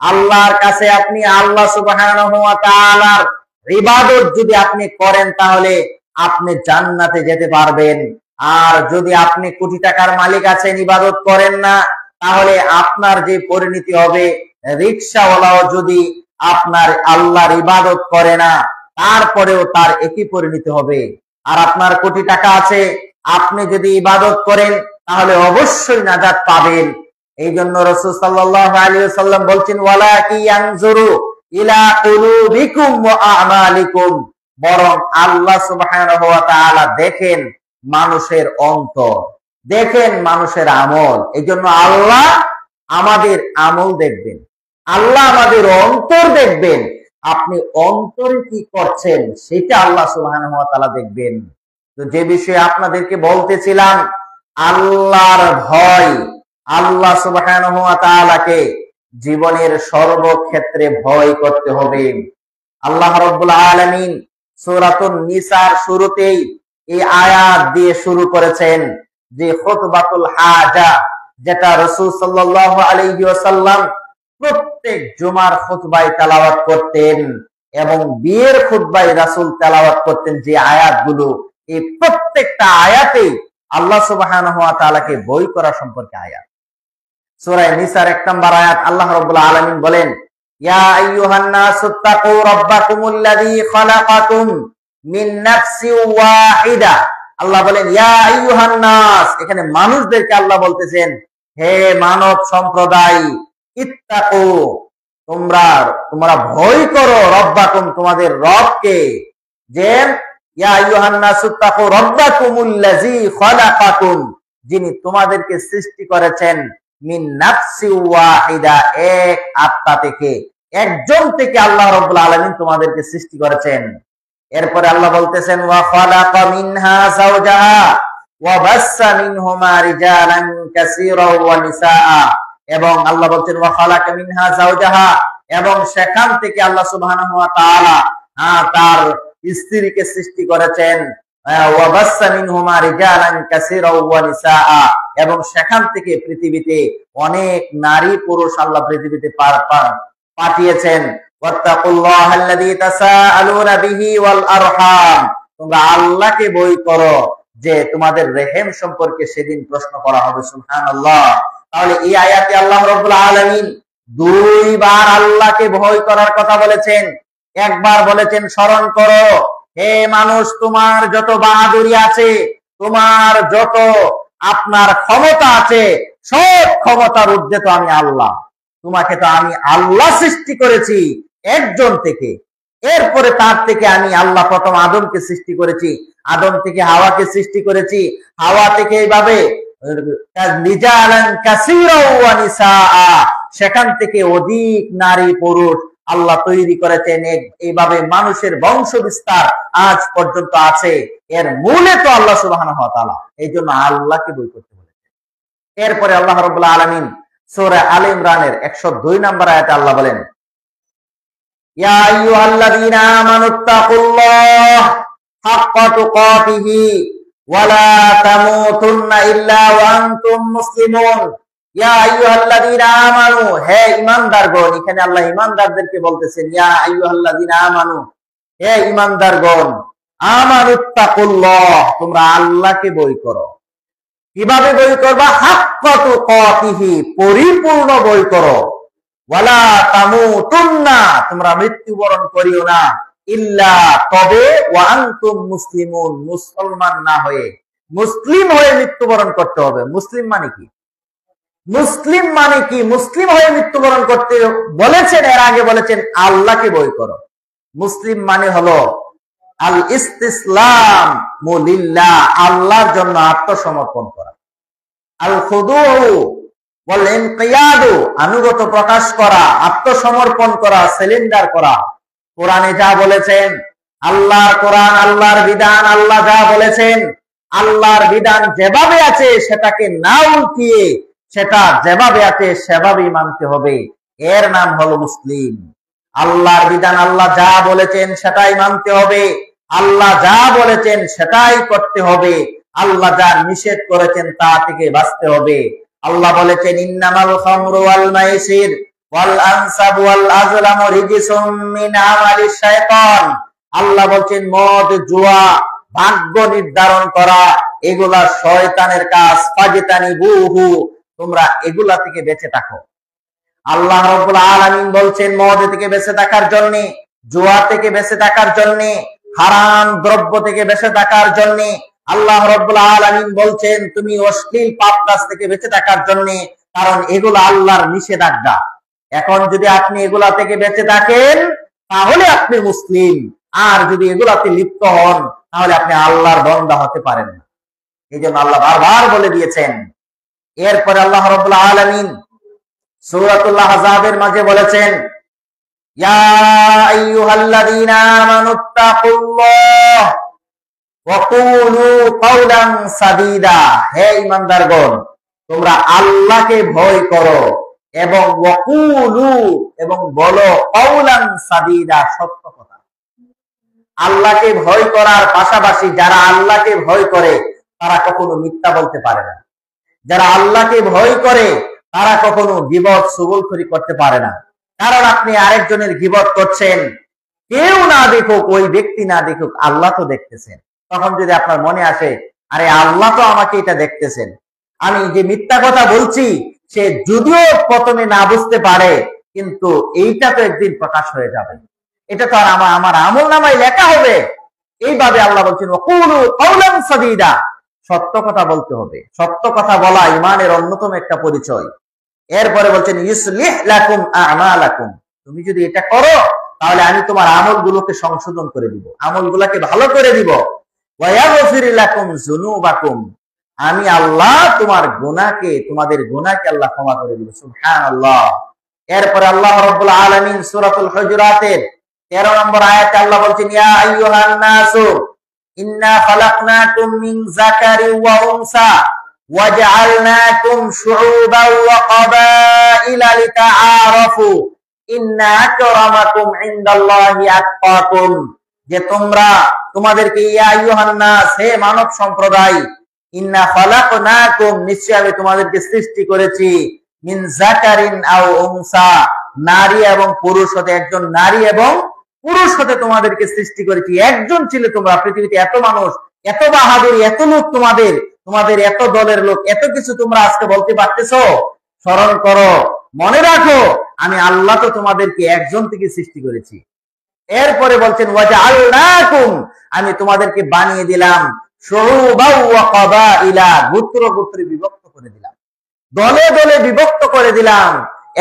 আল্লাহর কাছে আপনি আল্লাহ সুবহানাহু ওয়া তাআলার ইবাদত যদি আপনি করেন তাহলে আপনি জান্নাতে যেতে পারবেন। আর যদি আপনি কোটি টাকার মালিক আছেন, ইবাদত করেন না, তাহলে আপনার যে পরিণতি হবে, রিকশাওয়ালাও যদি আপনার আল্লাহর ইবাদত করে না তারপরেও তার একই পরিণতি হবে। আর আপনার কোটি টাকা আছে, আপনি যদি ইবাদত করেন তাহলে অবশ্যই নাজাত পাবেন। এই জন্য রাসূল সাল্লাল্লাহু আলাইহি ওয়াসাল্লাম বলছেন, ওয়ালাকি ইয়ানজুরু ইলা কুলুবিকুম ওয়া আমালিকুম, বরং আল্লাহ সুবহানাহু ওয়া তাআলা দেখেন মানুষের অন্তর, দেখেন মানুষের আমল। এই জন্য আল্লাহ আমাদের আমল দেখবেন, আল্লাহ আমাদের অন্তর দেখবেন। আপনি অন্তরে কি করছেন সেটা আল্লাহ সুবহানাহু ওয়া তাআলা দেখবেন। তো যে বিষয়ে আপনাদেরকে বলতেছিলাম, আল্লাহর ভয়, আল্লাহ সুবহানাহু ওয়া তাআলাকে জীবনের সর্বক্ষেত্রে ভয় করতে হবে। আল্লাহ রাব্বুল আলামিন সূরাতুন নিসার শুরুতেই এই আয়াত দিয়ে শুরু করেছেন যে খুতবাতুল হাজা, যেটা রাসূল সাল্লাল্লাহু আলাইহি ওয়াসাল্লাম প্রত্যেক জুমার খুতবায় তেলাওয়াত করতেন। এবং বিয়ের খুতবায় রাসূল তেলাওয়াত করতেন যে আয়াতগুলো, এই প্রত্যেকটা আয়াতেই আল্লাহ সুবহানাহু ওয়া তাআলাকে বই করা সম্পর্কে আয়াত। সূরা নিসার 1 নম্বর আয়াত আল্লাহ রাব্বুল আলামিন বলেন, ইয়া আইয়ুহান নাসুত্তাকু রাব্বাকুমুল্লাযী খালাকাকুম মিন নাফসিন ওয়াহিদা। আল্লাহ বলেন ইয়া আইয়ুহান নাস, এখানে মানুষদেরকে আল্লাহ বলতেছেন, হে মানব সম্প্রদায়, ইত্তাকু, তোমরা ভয় করো, রব্বাকুম, তোমাদের রবকে, যে ইয়া আইয়ুহান নাসুত্তাকু রাব্বাকুমুল্লাযী খালাকাকুম, যিনি তোমাদেরকে সৃষ্টি করেছেন, মিন নাফসিন ওয়াহিদা, এক আত্মা থেকে, একজন থেকে আল্লাহ রাব্বুল আলামিন তোমাদেরকে সৃষ্টি করেছেন। এরপরে আল্লাহ বলতেছেন ওয়া খালাকা মিনহা যাওজাহা ওয়া বাসসা মিনহুমা রিজালান কাসীরা ওয়া নিসাআ, এবং আল্লাহ বলছেন ওয়া খালাকা মিনহা যাওজাহা, এবং সেখান থেকে আল্লাহ সুবহানাহু ওয়া তাআলা তার স্ত্রীকে সৃষ্টি করেছেন, ওয়া বাসসা মিনহুমা রিজালান কাসীরা ওয়া নিসাআ, এবং সেখান থেকে পৃথিবীতে অনেক নারী পুরুষ আল্লাহ পৃথিবীতে পাঠিয়েছেন। ওয়াত্তাকুল্লাহাল্লাযী তাসাআলুনা বিহি ওয়াল আরহাম, তোমরা আল্লাহকে ভয় করো যে তোমাদের রেহেম সম্পর্কে সেদিন প্রশ্ন করা হবে। সুবহানাল্লাহ। তাহলে এই আয়াতে আল্লাহ রাব্বুল আলামিন দুইবার আল্লাহকে ভয় করার কথা বলেছেন। একবার বলেছেন স্মরণ করো, হে মানুষ, তোমার যত বাহাদুরি আছে, তোমার যত আপনার ক্ষমতা আছে, সব ক্ষমতার ঊর্ধ্বে তো আমি আল্লাহ। তোমাকে তো আমি আল্লাহ সৃষ্টি করেছি একজন থেকে, এরপরে তার থেকে আমি আল্লাহ প্রথম আদমকে সৃষ্টি করেছি, আদম থেকে হাওয়াকে সৃষ্টি করেছি, হাওয়া থেকে এইভাবে সেখান থেকে অধিক নারী পুরুষ আল্লাহ তৈরি করেছেন। এইভাবে মানুষের বংশ বিস্তার আজ পর্যন্ত আছে, এর মূলে তো আল্লাহ সুবহানাহু ওয়া তাআলা। এই জন্য আল্লাহকে বই করতে বলেছেন। এরপরে আল্লাহ রাব্বুল আলামিন সূরা আলে ইমরানের 102 নম্বর আয়াতে আল্লাহ বলেন, ইয়া আইয়ুহাল্লাযীনা আমানুত্তাকুল্লাহ হাক্কা তুকাতিহি ওয়া লা তামুতুন্না ইল্লা ওয়া আনতুম মুসলিমুন। ইয়া আইয়ুহাল্লাযীনা আমানু, হে ঈমানদারগণ, এখানে আল্লাহ ঈমানদারদেরকে বলতেছেন, ইয়া আইয়ুহাল্লাযীনা আমানু, হে ঈমানদারগণ, আমানুত্তাকুল্লাহ, তোমরা আল্লাহকে ভয় করো। কিভাবে বই করবা? হাক্কা তুকাতিহি, পরিপূর্ণ বই করো। ওয়ালা তামুতুন্না, তোমরা মৃত্যুবরণ করিও না, ইল্লা, তবে, ওয়া আনতুম মুসলিমুন, মুসলমান না হয়ে, মুসলিম হয়ে মৃত্যুবরণ করতে হবে। মুসলিম মানে কি? মুসলিম মানে কি? মুসলিম হয়ে মৃত্যুবরণ করতে বলেছেন, এর আগে বলেছেন আল্লাহকে ভয় করো। মুসলিম মানে হলো আল ইস্তিসলাম লিল্লাহ, আল্লাহর জন্য আত্মসমর্পণ করা। আল খুদুউ ওয়াল ইনকিয়াদু, আনুগত্য প্রকাশ করা, আত্মসমর্পণ করা, সারেন্ডার করা। কোরআনে যা বলেছেন, আল্লাহর কোরআন, আল্লাহর বিধান, আল্লাহ যা বলেছেন, আল্লাহর বিধান যেভাবে আছে সেটাকে না উল্টিয়ে সেটা যেভাবে আছে সেভাবেই মানতে হবে। এর নাম হলো মুসলিম। আল্লাহর বিধান, আল্লাহ যা বলেছেন সেটাই মানতে হবে, আল্লাহ যা বলেছেন সেটাই করতে হবে, আল্লাহ যা নিষেধ করেছেন তা থেকে বাঁচতে হবে। আল্লাহ বলেছেন ইন্নামাল খামরু ওয়াল মাইসির ওয়াল আনসাবু ওয়াল আজলামু রিজসুম মিন আমালিশ শায়তান। আল্লাহ বলেন মদ, জুয়া, ভাগ্য নির্ধারণ করা, এগুলা শয়তানের কাজ। ফাজতানিবুহু, তোমরা এগুলা থেকে বেঁচে থাকো। আল্লাহ রাব্বুল আলামিন বলছেন মদ থেকে বেঁচে থাকার জন্য, জুয়া থেকে বেঁচে থাকার জন্য, হারাম দ্রব্য থেকে বেঁচে থাকার জন্য। আল্লাহ রাব্বুল আলামিন বলছেন তুমি অশ্লীল পাপ কাজ থেকে বেঁচে থাকার জন্য, কারণ এগুলো আল্লাহর নিষেধাজ্ঞা। এখন যদি আপনি এগুলা থেকে বেঁচে থাকেন তাহলে আপনি মুসলিম, আর যদি এগুলাতে লিপ্ত হন তাহলে আপনি আল্লাহর বান্দা হতে পারেন না। এই জন্য আল্লাহ বারবার বলে দিয়েছেন। এরপরে আল্লাহ রাব্বুল আলামিন সূরাতুল আহজাবের মাঝে বলেছেন, ইয়া আইয়ুহাল্লাযীনা আমানুত্তাকুল্লাহ ওয়া কুলু কাওলান সাদীদা, হে ঈমানদারগণ, তোমরা আল্লাহকে ভয় করো এবং ওয়া কুলু, এবং বলো, কাওলান সাদীদা, সত্য কথা। আল্লাহকে ভয় করার পাশাপাশি যারা আল্লাহকে ভয় করে তারা কখনো মিথ্যা বলতে পারে না। যারা আল্লাহকে ভয় করে তারা কখনো গীবত, চুগলখড়ি করতে পারে না। কারণ আপনি আরেকজনের গীবত করছেন, কেউ না দেখুক, ওই ব্যক্তি না দেখুক, আল্লাহ তো দেখতেছেন। তখন যদি আপনার মনে আসে, আরে আল্লাহ তো আমাকে এটা দেখতেছেন, আমি যে মিথ্যা কথা বলছি সে যদিও প্রথমে না বুঝতে পারে, কিন্তু এইটা তো একদিন প্রকাশ হয়ে যাবে, এটা তো আর আমার আমল নামায় লেখা হবে। এইভাবে আল্লাহ বলছেন ওয়াকুলু কাওলান সাদীদা, সত্য কথা বলতে হবে। সত্য কথা বলা ঈমানের অন্যতম একটা পরিচয়। এরপরে বলছেন ইউসলিহ লাকুম আ'মালাকুম, তুমি যদি এটা করো তাহলে আমি তোমার আমলগুলোকে সংশোধন করে দিব, আমলগুলোকে ভালো করে দিব। ওয়া ইয়াগফির লাকুম যুনুবাকুম, আমি আল্লাহ তোমার গুনাহকে, তোমাদের গুনাহকে আল্লাহ ক্ষমা করে দিব। সুবহানাল্লাহ। এরপরে আল্লাহ রাব্বুল আলামিন সূরাতুল হুজুরাতের 13 নম্বর আয়াতে আল্লাহ বলছেন ইয়া আইয়ুহান নাসু ইন্না খালাকনাকুম মিন যাকারি ওয়া উনসা ওয়াজআলনাকুম শুউবান ওয়া ক্বাবাইলা লিতাআরাফু ইন্না আকরামাকুম ইনদাল্লাহি আতকাকুম, যে তোমরা, তোমাদেরকে ইয়া আইয়ুহান নাস, হে মানব সম্প্রদায়, ইন্না খালাকনাকুম, নিশ্চয় আমি তোমাদেরকে সৃষ্টি করেছি, মিন যাকারিন আও উনসা, নারী এবং পুরুষ হতে, একজন নারী এবং পুরুষ হতে তোমাদেরকে সৃষ্টি করেছি। একজন ছিলে তোমরা, পৃথিবীতে এত মানুষ, এত বাহাদুরি, এত লোক, তোমাদের এত দলের লোক, এত কিছু তোমরা আজকে বলতে পারতেছো। স্মরণ করো, মনে রাখো, আমি আল্লাহ তো তোমাদেরকে একজন থেকে সৃষ্টি করেছি। এরপরে বলছেন ওয়াজআলনাকুম, আমি তোমাদেরকে বানিয়ে দিলাম শুউবান ওয়া ক্বাবাইলা, গোত্র গোত্রে বিভক্ত করে দিলাম, দলে দলে বিভক্ত করে দিলাম।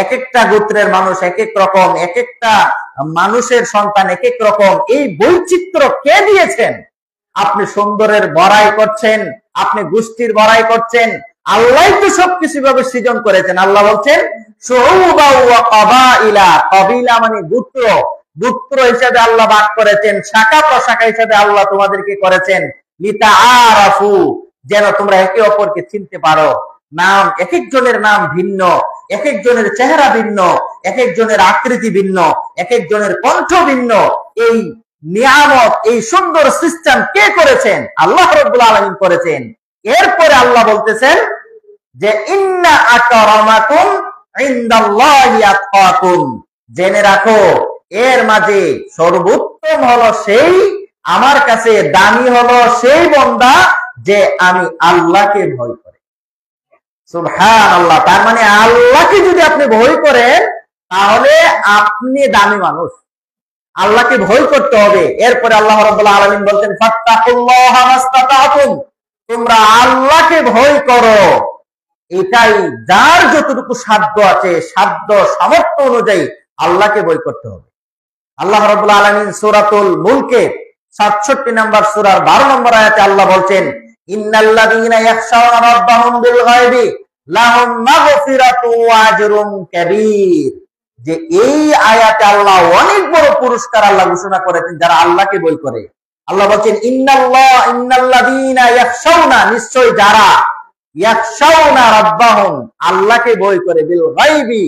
এক একটা গোত্রের মানুষ এক এক রকম, এক একটা মানুষের সন্তান এক এক রকম। এই বৈচিত্র্য কে দিয়েছেন? আপনি সুন্দরের বড়াই করছেন, আপনি গোষ্ঠীর বড়াই করছেন, আল্লাহ তো সবকিছু ভাবে সৃজন করেছেন। আল্লাহ বলছেন শুউবা ওয়া ক্বাবাইলা, কবিলা মানে গোত্র, গোত্র হিসেবে আল্লাহ ভাগ করেছেন, শাখা প্রশাখা হিসেবে আল্লাহ তোমাদেরকে করেছেন। লিতাআরাফু, যেন তোমরা একে অপরকে চিনতে পারো। নাম, এক একজনের নাম ভিন্ন, এক একজনের চেহারা ভিন্ন, এক একজনের আকৃতি ভিন্ন, এক একজনের কণ্ঠ ভিন্ন। এই নিয়ামত, এই সুন্দর সিস্টেম কে করেছেন? আল্লাহ রাব্বুল আলামিন করেছেন। এরপরে আল্লাহ বলতেছেন যে ইন্না আকরামাকুম ইনদাল্লাহি আতকাকুম, জেনে রাখো এর মাঝে সর্বোত্তম হলো সেই, আমার কাছে দামি হলো সেই বান্দা যে আমি আল্লাহকে ভয় করে। সুবহানাল্লাহ। তার মানে আল্লাহকে যদি আপনি ভয় করেন তাহলে আপনি দামি মানুষ, আল্লাহকে ভয় করতে হবে। এরপরে আল্লাহ রাব্বুল আলামিন বলছেন ফাত্তাকুল্লাহা মাসতাতাতুম, তোমরা আল্লাহকে ভয় করো, এটাই যার যতটুকু সাধ্য আছে, সাধ্য সামর্থ্য অনুযায়ী আল্লাহকে ভয় করতে হবে। আল্লাহ রাব্বুল আলামিন সূরাতুল মুলকে 67 নম্বর সূরার 12 নম্বর আয়াতে আল্লাহ বলছেন ইন্নাল্লাযীনা ইয়াখশাউনা রাব্বাহুম বিল গায়বি লাহুম মাগফিরাতু ওয়া আজরুন কাবীর, যে এই আয়াতে আল্লাহ অনেক বড় পুরস্কার আল্লাহ ঘোষণা করেছেন যারা আল্লাহকে ভয় করে। আল্লাহ বলছেন ইন্নাল্লাযীনা ইয়াখশাউনা, নিশ্চয় যারা, ইয়াখশাউনা রাব্বাহুম, আল্লাহকে ভয় করে, বিল গায়বি,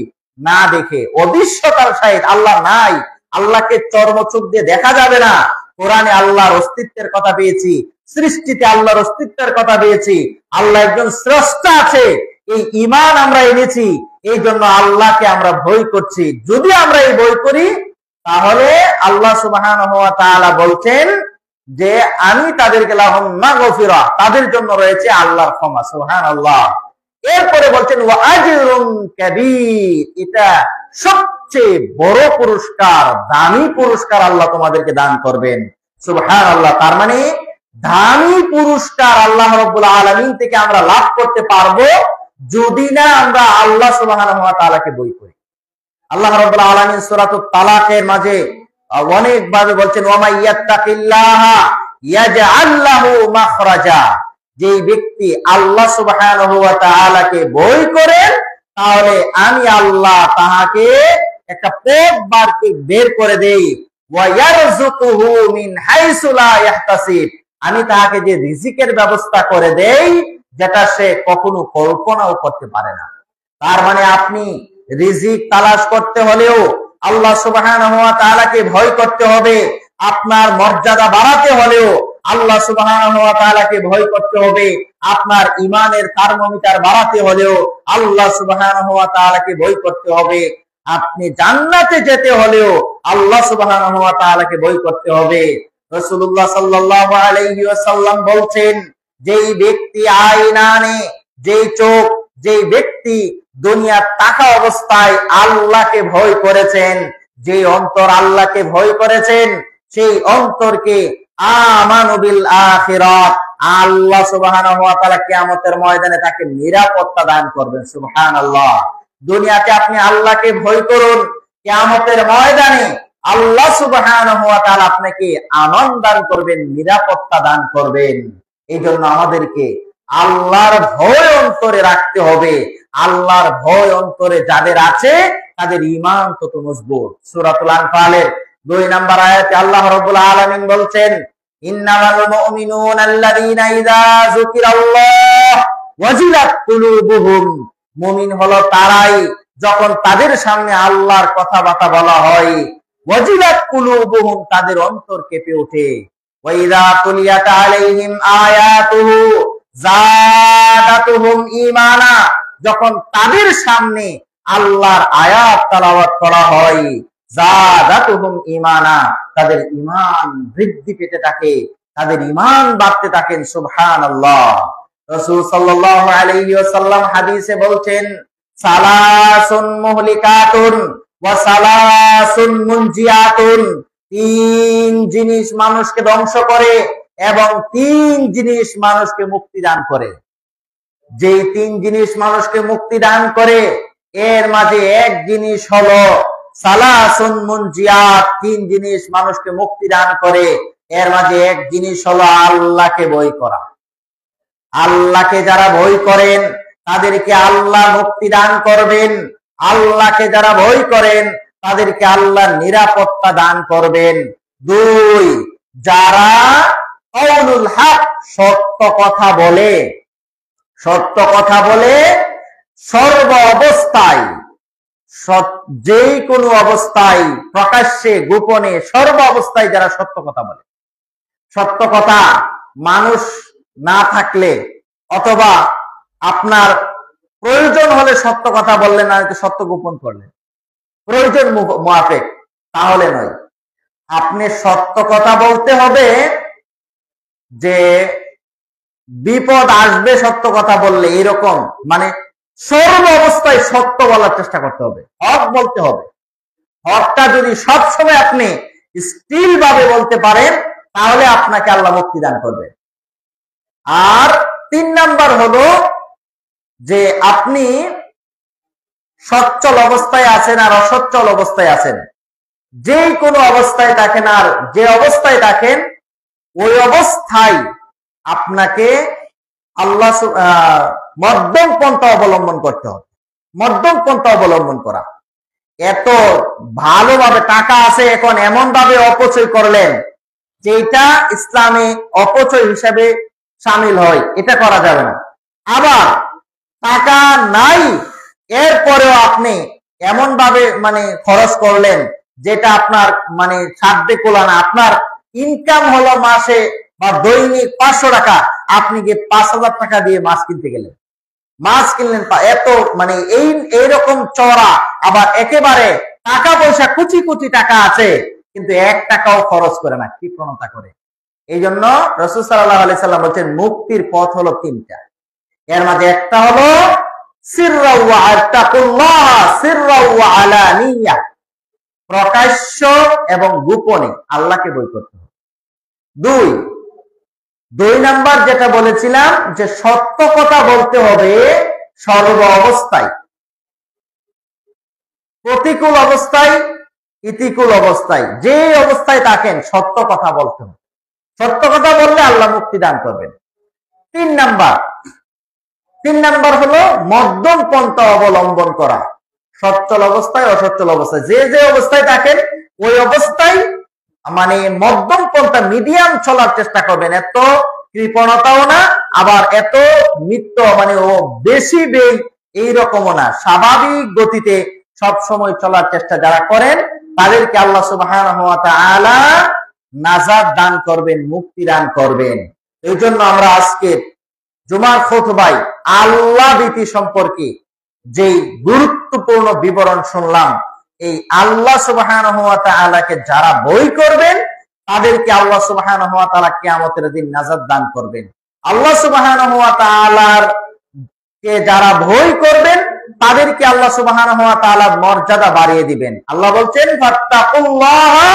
না দেখে, অদৃশ্যতার সহিত, আল্লাহ নাই, আল্লাহকে চর্মচোখ দিয়ে দেখা যাবে না। কোরআনে আল্লাহর অস্তিত্বের কথা পেয়েছি, সৃষ্টিতে আল্লাহর অস্তিত্বের কথা পেয়েছি, আল্লাহ একজন স্রষ্টা আছে, এই ঈমান আমরা এনেছি, এই জন্য আল্লাহকে আমরা ভয় করছি। যদি আমরা এই ভয় করি তাহলে আল্লাহ সুবহানাহু ওয়া তাআলা বলছেন যে আমি তাদেরকে লাহুম মাগফিরা, তাদের জন্য রয়েছে আল্লাহর ক্ষমা। সুবহানাল্লাহ। এরপরে বলছেন ওয়া আজরুন কাবীর, এটা সবচেয়ে বড় পুরস্কার, দামি পুরস্কার আল্লাহ তোমাদেরকে দান করবেন। সুবহানাল্লাহ। তার মানে দামি পুরস্কার আল্লাহ রাব্বুল আলামিন থেকে আমরা লাভ করতে পারবো যদি না আমরা আল্লাহ সুবহানাহু ওয়া তাআলাকে ভয় করি। আল্লাহ রাব্বুল আলামিন সূরাতুত তালাকের মাঝে অনেকভাবে বলছেন ওয়া মান ইয়াত্তাকিল্লাহা ইয়াজআল লাহু মাখরাজা, যে ব্যক্তি আল্লাহ সুবহানাহু ওয়া তাআলাকে ভয় করেন তাহলে আমি আল্লাহ তাহাকে একটা পথ বের করে দেই। ওয়া ইয়ারযুকুহু মিন হাইসু লা ইয়াহতাসিব, আমি তাহাকে যে রিজিকের ব্যবস্থা করে দেই যেটা সে কখনো কল্পনাও করতে পারে না। তার মানে আপনি রিজিক তালাশ করতে হলেও আল্লাহ সুবহানাহু ওয়া তাআলাকে ভয় করতে হবে, আপনার মর্যাদা বাড়াতে হলেও আল্লাহ সুবহানাহু ওয়া তাআলাকে ভয় করতে হবে, আপনার ঈমানের থার্মোমিটার বাড়াতে হলেও আল্লাহ সুবহানাহু ওয়া তাআলাকে ভয় করতে হবে, আপনি জান্নাতে যেতে হলেও আল্লাহ সুবহানাহু ওয়া তাআলাকে ভয় করতে হবে। রাসূলুল্লাহ সাল্লাল্লাহু আলাইহি ওয়াসাল্লাম বলছেন, যেই ব্যক্তি আইনানে, যেই চোখ, যেই ব্যক্তি দুনিয়ার থাকা অবস্থায় আল্লাহকে ভয় করেছেন, যেই অন্তর আল্লাহকে ভয় করেছেন, সেই অন্তরকে আমানু বিল আখিরাত, আল্লাহ সুবহানাহু ওয়া তাআলা কিয়ামতের ময়দানে তাকে নিরাপত্তা দান করবেন। সুবহানাল্লাহ। দুনিয়াতে আপনি আল্লাহকে ভয় করুন, কিয়ামতের ময়দানে আল্লাহ সুবহানাহু ওয়া তাআলা আপনাকে আমান দান করবেন, নিরাপত্তা দান করবেন। এই জন্য আমাদেরকে আল্লাহর ভয় অন্তরে রাখতে হবে। আল্লাহর ভয় অন্তরে যাদের আছে তাদের ঈমান তত মজবুত। সূরাতুল আনফালের 2 নম্বর আয়াতে আল্লাহ রাব্বুল আলামিন বলছেন, ইন্নামাল মুমিনুনা আল্লাযীনা ইযা যুকিরাল্লাহ ওয়াজিলাত কুলুবুহুম। মুমিন হলো তারাই যখন তাদের সামনে আল্লাহর কথাবার্তা বলা হয়, ওয়াজিলাত কুলুবুহুম, তাদের অন্তর কেঁপে ওঠে। ওয়া ইযা তুলিয়াত আলাইহিম আয়াতুহু যাদাতুহুম ঈমানা, যখন তাদের সামনে আল্লাহর আয়াত তেলাওয়াত করা হয়, যাদাতুহুম ঈমানা, তাদের ঈমান বৃদ্ধি পেতে থাকে, তাদের ঈমান বাড়তে থাকেন। সুবহানাল্লাহ। রাসূল সাল্লাল্লাহু আলাইহি ওয়াসাল্লাম হাদিসে বলছেন, সালাসুন মুহলিকাতুন ওয়া সালাসুন মুনজিয়াতুন, 3 জিনিস মানুষকে ধ্বংস করে এবং 3 জিনিস মানুষকে মুক্তি দান করে। যে 3 জিনিস মানুষকে মুক্তি দান করে এর মাঝে এক জিনিস হলো সালাসুন মুনজিয়াত, 3 জিনিস মানুষকে মুক্তি দান করে, এর মাঝে এক জিনিস হলো আল্লাহকে ভয় করা। আল্লাহকে যারা ভয় করেন তাদেরকে আল্লাহ মুক্তি দান করবেন। আল্লাহকে যারা ভয় করেন তাদেরকে আল্লাহ নিরাপত্তা দান করবেন। 2, যারা কাউলুল হক, সত্য কথা বলে, সত্য কথা বলে সর্ব অবস্থায়, যে কোনো অবস্থায়, প্রকাশ্যে গোপনে, সর্ব অবস্থায় যারা সত্য কথা বলে। সত্য কথা মানুষ না থাকলে অথবা আপনার প্রয়োজন হলে সত্য কথা বললেন, না সত্য গোপন করলেন, প্রয়োজন মোয়াফেক, তাহলে নয়। আপনি সত্য কথা বলতে হবে, যে বিপদ আসবে সত্য কথা বললে, এরকম মানে সর্ব অবস্থায় সত্য বলার চেষ্টা করতে হবে, হক বলতে হবে। হকটা যদি সবসময় আপনি স্টিল ভাবে বলতে পারেন তাহলে আপনাকে আল্লাহ মুক্তি দান করবে। আর 3 নাম্বার হলো যে আপনি সচ্ছল অবস্থায় আছেন আর অসচ্ছল অবস্থায় আছেন, যে কোনো অবস্থায় থাকেন আর যে অবস্থায় থাকেন, ওই অবস্থায় আপনাকে আল্লাহ মধ্যম পন্থা অবলম্বন করতে হবে। মধ্যম পন্থা অবলম্বন করা। এত ভালোভাবে টাকা আছে, এখন এমন ভাবে অপচয় করলেন যেটা ইসলামে অপচয় হিসাবে শামিল হয়, এটা করা যাবে না। আবার টাকা নাই, এরপরেও আপনি এমন ভাবে মানে খরচ করলেন যেটা আপনার মানে সাধ্যে কোলানা। আপনার ইনকাম হলো মাসে বা দৈনিক 500 টাকা, আপনি গিয়ে 5000 টাকা দিয়ে মাছ কিনতে গেলেন, মাছ কিনলেন, এত মানে এইরকম চড়া। আবার একেবারে টাকা পয়সা কুচি কুচি টাকা আছে কিন্তু 1 টাকাও খরচ করে না, কি প্রণতা করে। এই জন্য রাসূল সাল্লাল্লাহু আলাইহি সাল্লাম বলেছেন, মুক্তির পথ হলো 3টা। এর মাঝে একটা হলো সিররা ওয়া আতাকুল্লাহ, সিররা ওয়া আলানিয়া, প্রকাশ্য এবং গোপনে আল্লাহকে ভয় করতে হবে। 2 নাম্বার যেটা বলেছিলাম, যে সত্য কথা বলতে হবে সর্ব অবস্থায়, প্রতিকূল অবস্থায়, ইতিকূল অবস্থায়, যে অবস্থায় থাকেন সত্য কথা বলতে হবে। সত্য কথা বললে আল্লাহ মুক্তি দান করবেন। 3 নাম্বার হলো মধ্যম পন্থা অবলম্বন করা। সচ্ছল অবস্থায়, অসচ্ছল অবস্থায়, যে যে অবস্থায় থাকেন ওই অবস্থায় মানে মধ্যম পন্থা, মিডিয়াম চলার চেষ্টা করবেন। এত কৃপণতাও না, আবার এত মৃত্যু মানে ও বেশি বেগ এইরকমও না, স্বাভাবিক গতিতে সব সময় চলার চেষ্টা যারা করেন তাদেরকে আল্লাহ সুবহানাহু ওয়া তাআলা নাজাত দান করবেন, মুক্তি দান করবেন। এই জন্য আমরা আজকে জুমার খুতবায় আল্লাহ ভীতি সম্পর্কে যে গুরুত্বপূর্ণ বিবরণ শুনলাম, এই আল্লাহ সুবহানাহু ওয়া তাআলাকে যারা ভয় করবেন তাদেরকে আল্লাহ সুবহানাহু ওয়া তাআলা কিয়ামতের দিন নাজাত দান করবেন। আল্লাহ সুবহানাহু ওয়া তাআলার কে যারা ভয় করবেন তাদেরকে আল্লাহ সুবহানাহু ওয়া তাআলা মর্যাদা বাড়িয়ে দিবেন। আল্লাহ বলছেন ফাত্তাকুল্লাহা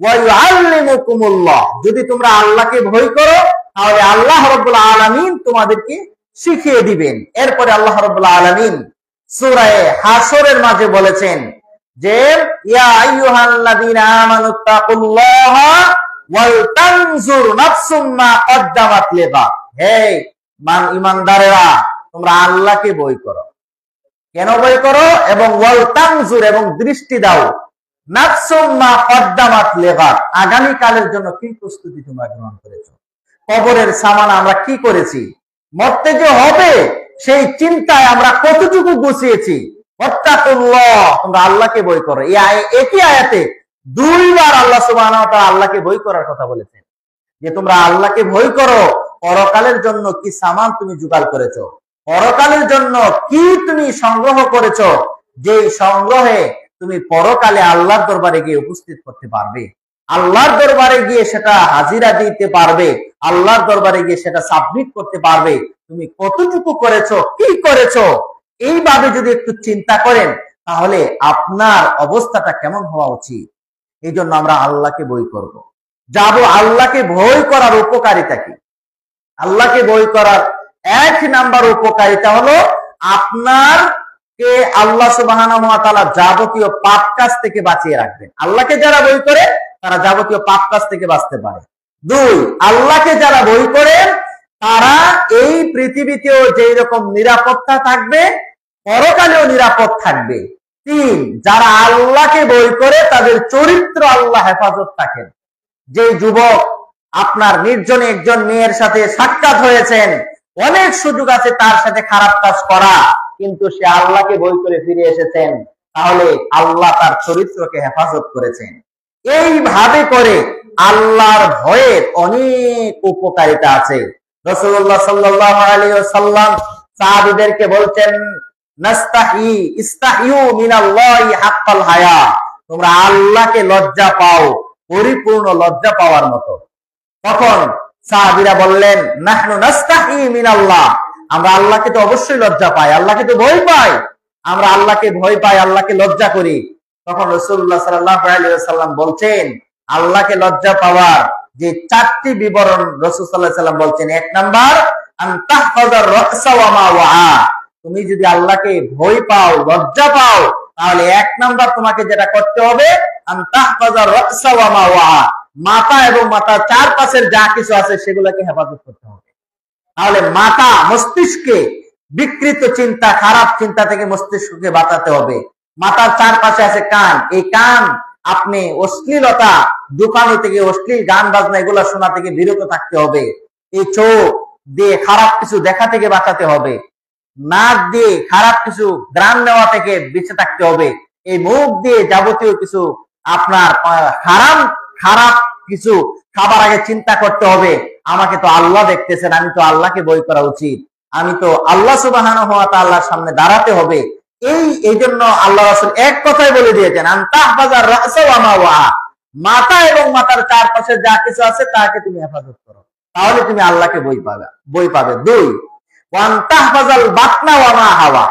ওয়া ইউআল্লিমুকুমুল্লাহ, যদি তোমরা আল্লাহকে ভয় করো তাহলে আল্লাহ রাব্বুল আলামিন তোমাদেরকে শিখিয়ে দিবেন। এরপরে আল্লাহ রাব্বুল আলামিন সূরা হাসরের মাঝে বলেছেন যে ইয়া আইয়ুহাল্লাযীনা আমানুত্তাকুল্লাহা ওয়াল তানজুর নাফসুম মা কদ্দামাত লিগাদ, হে ঈমানদারেরা তোমরা আল্লাহকে ভয় করো। কেন ভয় করো? এবং ওয়াল তানজুর, এবং দৃষ্টি দাও, নাফসুম মা কদ্দামাত লিগাদ, আগামী কালের জন্য কি প্রস্তুতি তোমরা গ্রহণ করেছো, কবরের সামান আমরা কি করেছি, মরতে যে হবে সেই চিন্তায় আমরা কতটুকু গুছিয়েছি। ওয়াত্তাকুল্লাহ, তোমরা আল্লাহকে ভয় করো। এই একই আয়াতে দুইবার আল্লাহ সুবহানাহু ওয়া তাআলা আল্লাহকে ভয় করার কথা বলেছেন, যে তোমরা আল্লাহকে ভয় করো। পরকালের জন্য কি সামান তুমি জোগাড় করেছো, পরকালের জন্য কি তুমি সংগ্রহ করেছো, যে সংগ্রহে তুমি পরকালে আল্লাহর দরবারে গিয়ে উপস্থিত করতে পারবে, আল্লাহর দরবারে গিয়ে সেটা হাজিরা দিতে পারবে, আল্লাহর দরবারে গিয়ে সেটা সাবমিট করতে পারবে। তুমি কতটুকু করেছো, কি করেছো, এইভাবে যদি একটু চিন্তা করেন তাহলে আপনার অবস্থাটা কেমন হওয়া উচিত। এই জন্য আমরা আল্লাহকে ভয় করব। যাব আল্লাহকে ভয় করার উপকারিতা কি? আল্লাহকে ভয় করার এক নাম্বার উপকারিতা হলো আপনার কে আল্লাহ সুবহানাহু ওয়া তাআলা যাবতীয় পাপ কাজ থেকে বাঁচিয়ে রাখবেন। আল্লাহকে যারা ভয় করে তারা যাবতীয় পাপ কাজ থেকে বাঁচতে পারে। দুই, আল্লাহকে যারা ভয় করে তারা এই পৃথিবীতেও যেই রকম নিরাপত্তা থাকবে পরকালেও নিরাপদ থাকবে। তিন, যারা আল্লাহকে ভয় করে তাদের চরিত্র আল্লাহ হেফাজত থাকেন। যে যুবক আপনার নির্জনে একজন মেয়ের সাথে সাক্ষাৎ হয়েছেন, অনেক সুযোগ আছে তার সাথে খারাপ কাজ করা, কিন্তু সে আল্লাহকে ভয় করে ফিরে এসেছেন, তাহলে আল্লাহ তার চরিত্রকে হেফাজত করেছেন। এইভাবে করে আল্লাহর ভয়ের অনেক উপকারিতা আছে। রাসূলুল্লাহ সাল্লাল্লাহু আলাইহি ওয়াসাল্লাম সাহাবীদেরকে বলতেন ইস্তাহিউ মিনাল্লাহি হাক্কাল হায়া, তোমরা আল্লাহকে লজ্জা পাও পরিপূর্ণ লজ্জা পাওয়ার মতো। তখন সাহাবীরা বললেন নাহনু নাস্তাহি মিনাল্লাহ, আমরা আল্লাহকে তো অবশ্যই লজ্জা পাই, আল্লাহকে তো ভয় পাই, আমরা আল্লাহকে ভয় পাই, আল্লাহকে লজ্জা করি। তখন রাসূলুল্লাহ সাল্লাল্লাহু আলাইহি ওয়াসাল্লাম বলছেন আল্লাহকে লজ্জা পাওয়ার যে চারটি বিবরণ রাসূল সাল্লাল্লাহু আলাইহি ওয়াসাল্লাম বলছেন। এক নাম্বার আনতাহফাজার রাসা ওয়া মা ওয়া, তুমি যদি আল্লাহকে ভয় পাও লজ্জা পাও তাহলে এক নাম্বার তোমাকে যেটা করতে হবে আনতাহফাজার রাসা ওয়া মা ওয়া, মাথা এবং মাথার চারপাশের যা কিছু আছে সেগুলোকে হেফাজত করতে হবে। তাহলে মাথা মস্তিষ্কে বিকৃত চিন্তা খারাপ চিন্তা থেকে মস্তিষ্ককে বাঁচাতে হবে। মাথার চারপাশে আছে কান, এই কান আপনি অশ্লীলতা দোকানে থেকে অশ্লীল গান বাজনা এগুলা শোনা থেকে বিরত থাকতে হবে। এই চোখ দিয়ে খারাপ কিছু দেখা থেকে বাঁচাতে হবে। নাক দিয়ে খারাপ কিছু গ্রাম নেওয়া থেকে বেঁচে থাকতে হবে। এই মুখ দিয়ে যাবতীয় কিছু আপনার হারাম খারাপ কিছু খাবার আগে চিন্তা করতে হবে, আমাকে তো আল্লাহ দেখতেছেন, আমি তো আল্লাহকে ভয় করা উচিত, আমি তো আল্লাহ সুবহানাহু ওয়া তাআলার সামনে দাঁড়াতে হবে। এই জন্য আল্লাহ রাসূল এক কথাই বলে দিয়েছেন আনতাহফাজার রাসা ওয়া মা ওয়া, মাথা এবং মাথার চারপাশে যা কিছু আছে তাকে তুমি হেফাজত করো, তাহলে তুমি আল্লাহকে ভয় পাবে। দুই, ওয়ানতাহফাজাল বাতনা ওয়া মা হাওয়া,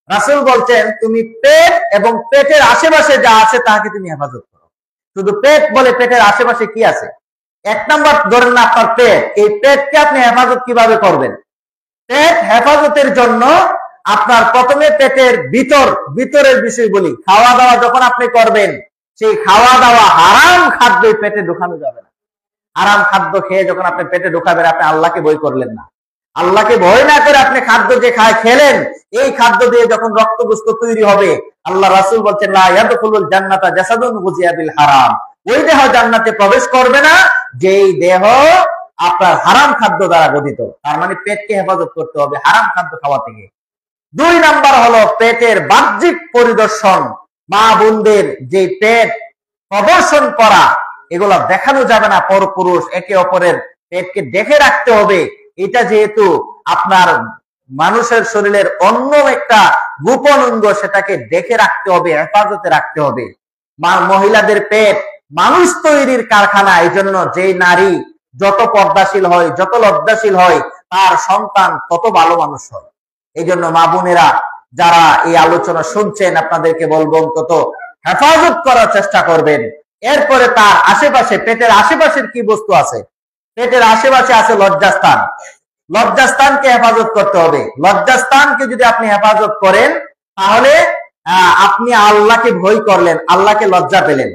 রাসূল বলছেন তুমি পেট এবং পেটের আশেপাশে যা আছে তাকে তুমি হেফাজত করো। শুধু পেট বলে পেটের আশেপাশে কি আছে? এক নাম্বার ধরেন না আপনার পেট, এই পেটকে আপনি হেফাজত কিভাবে করবেন? পেট হেফাজতের জন্য আপনার প্রথমে পেটের ভিতরের বিষয় বলি, খাওয়া দাওয়া যখন আপনি করবেন সেই খাওয়া দাওয়া হারাম খাদ্য পেটে ঢোকানো যাবে না। হারাম খাদ্য খেয়ে যখন আপনি পেটে ঢোকাবেন আপনি আল্লাহকে ভয় করলেন না। আল্লাহকে ভয় না করে আপনি খাদ্য যে খেলেন এই খাদ্য দিয়ে যখন রক্তগুস্ত তৈরি হবে, আল্লাহ রাসূল বলছেন লা ইয়াদখুলুল জান্নাতা জাসাদুন গুজিয়া বিল হারাম, ওই দেহ জান্নাতে প্রবেশ করবে না যেই দেহ আপনার হারাম খাদ্য দ্বারা গঠিত। তার মানে পেটকে হেফাজত করতে হবে হারাম খাদ্য খাওয়া থেকে। দুই নাম্বার হলো পেটের বাহ্যিক পরিদর্শন, মা বোনদের যে পেট প্রদর্শন করা এগুলা দেখানো যাবে না। পরপুরুষ একে অপরের পেটকে দেখে রাখতে হবে। এটা যেহেতু আপনার মানুষের শরীরের অন্য একটা গোপন অঙ্গ, সেটাকে দেখে রাখতে হবে, হেফাজতে রাখতে হবে। মহিলাদের পেট মানুষ তৈরির কারখানা। এই জন্য যে নারী যত পর্দাশীল হয়, যত লজ্জাশীল হয়, তার সন্তান তত ভালো মানুষ হয়। এই জন্য মা বোনেরা যারা এই আলোচনা শুনছেন, আপনাদেরকে বলবো অন্তত হেফাজত করার চেষ্টা করবেন। এরপরে তার আশেপাশে, পেটের আশেপাশের কি বস্তু আছে? পেটের আশেপাশে আছে লজ্জাস্থান। লজ্জাস্থানকে হেফাজত করতে হবে। লজ্জাস্থানকে যদি আপনি হেফাজত করেন, তাহলে আপনি আল্লাহকে ভয় করলেন, আল্লাহকে লজ্জা পেলেন।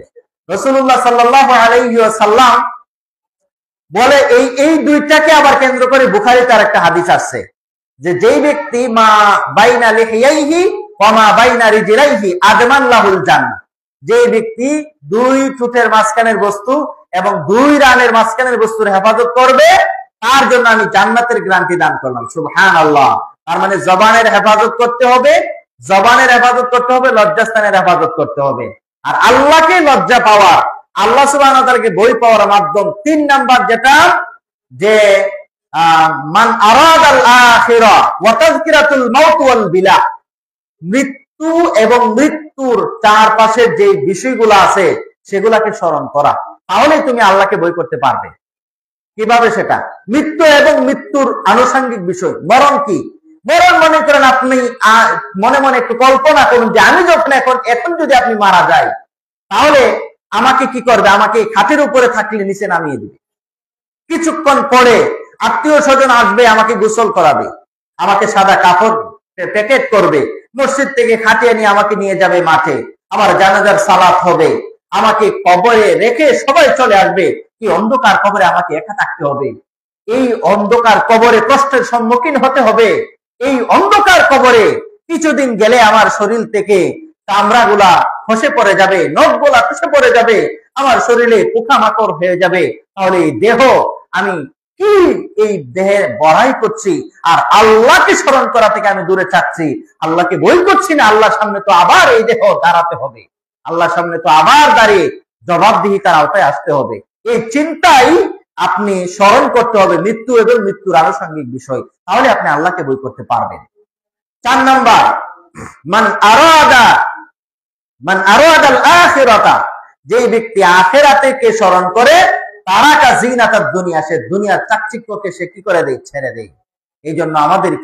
রাসূলুল্লাহ সাল্লাল্লাহু আলাইহি ওয়াসাল্লাম বলে, এই দুইটাকে আবার কেন্দ্র করে বুখারীতে আরেকটা হাদিস আছে যে যেই ব্যক্তি মা বাইনা লিহিয়াইহি ওয়া মা বাইনা রিজলাইহি আদমান লাহুল জান্নাহ, যে ব্যক্তি দুই ঠোঁটের মাঝখানের বস্তু এবং দুই রানের মাঝখানের বস্তুর হেফাজত করবে, তার জন্য আমি জান্নাতের গ্যারান্টি দান করলাম। সুবহানাল্লাহ। তার মানে জবানের হেফাজত করতে হবে, জবানের হেফাজত করতে হবে, লজ্জাস্থানের হেফাজত করতে হবে। আর আল্লাহকে লজ্জা পাওয়া, আল্লাহ সুবহানাহু ওয়া তাআলাকে ভয় পাওয়ার মাধ্যম 3 নাম্বার যেটা, যে মান আরাদাল আখিরা ওয়া তাযকিরাতুল মাউত ওয়াল বিলা, মৃত্যু এবং মৃত্যুর চারপাশে যে বিষয়গুলো আছে সেগুলাকে স্মরণ করা, তাহলেই তুমি আল্লাহকে ভয় করতে পারবে। কিভাবে সেটা? মৃত্যু এবং মৃত্যুর আনুষঙ্গিক বিষয়। মরণ কি? মরণ মনে করেন আপনি মনে মনে একটু কল্পনা করুন যে আমি যখন এখন যদি আপনি মারা যায়, তাহলে আমাকে কি করবে? আমাকে খাটের উপরে থাকলে নিচে নামিয়ে দিবে। কিছুক্ষণ পরে আত্মীয় স্বজন আসবে, আমাকে গোসল করাবে, আমাকে সাদা কাপড় প্যাকেট করবে, মসজিদ থেকে খাটিয়ে নিয়ে আমাকে নিয়ে যাবে মাঠে, আমার জানাজার সালাত হবে, আমাকে কবরে রেখে সবাই চলে আসবে। কি অন্ধকার কবরে আমাকে একা থাকতে হবে। এই অন্ধকার কবরে কষ্টের সম্মুখীন হতে হবে। এই অন্ধকার কবরে কিছুদিন গেলে আমার শরীর থেকে চামড়াগুলা খসে পড়ে যাবে, নখগুলা খসে পড়ে যাবে, আমার শরীরে পোকামাকড় হয়ে যাবে। তাহলে এই দেহ আমি কি এই দেহে বড়াই করছি, আর আল্লাহকে স্মরণ করা থেকে আমি দূরে থাকছি, আল্লাহকে ভয় করছি না। আল্লাহর সামনে তো আবার এই দেহ দাঁড়াতে হবে, আল্লাহর সামনে তো আবার দাঁড়িয়ে জবাবদিহিতার আওতায় আসতে হবে। এই চিন্তাই আপনি স্মরণ করতে হবে, মৃত্যু এবং মৃত্যুর আনুষঙ্গিক বিষয়, তাহলে আপনি আল্লাহকে ভয় করতে পারবেন। 4 নাম্বার, মান আরাদাল আখিরাতা, যে ব্যক্তি আখিরাতকে স্মরণ করে, তারাকা জিনাতাদ দুনিয়া, সে দুনিয়ার চাকচিক্যকে সে কি করে দেয়? ছেড়ে দেয়। এই জন্য আমাদের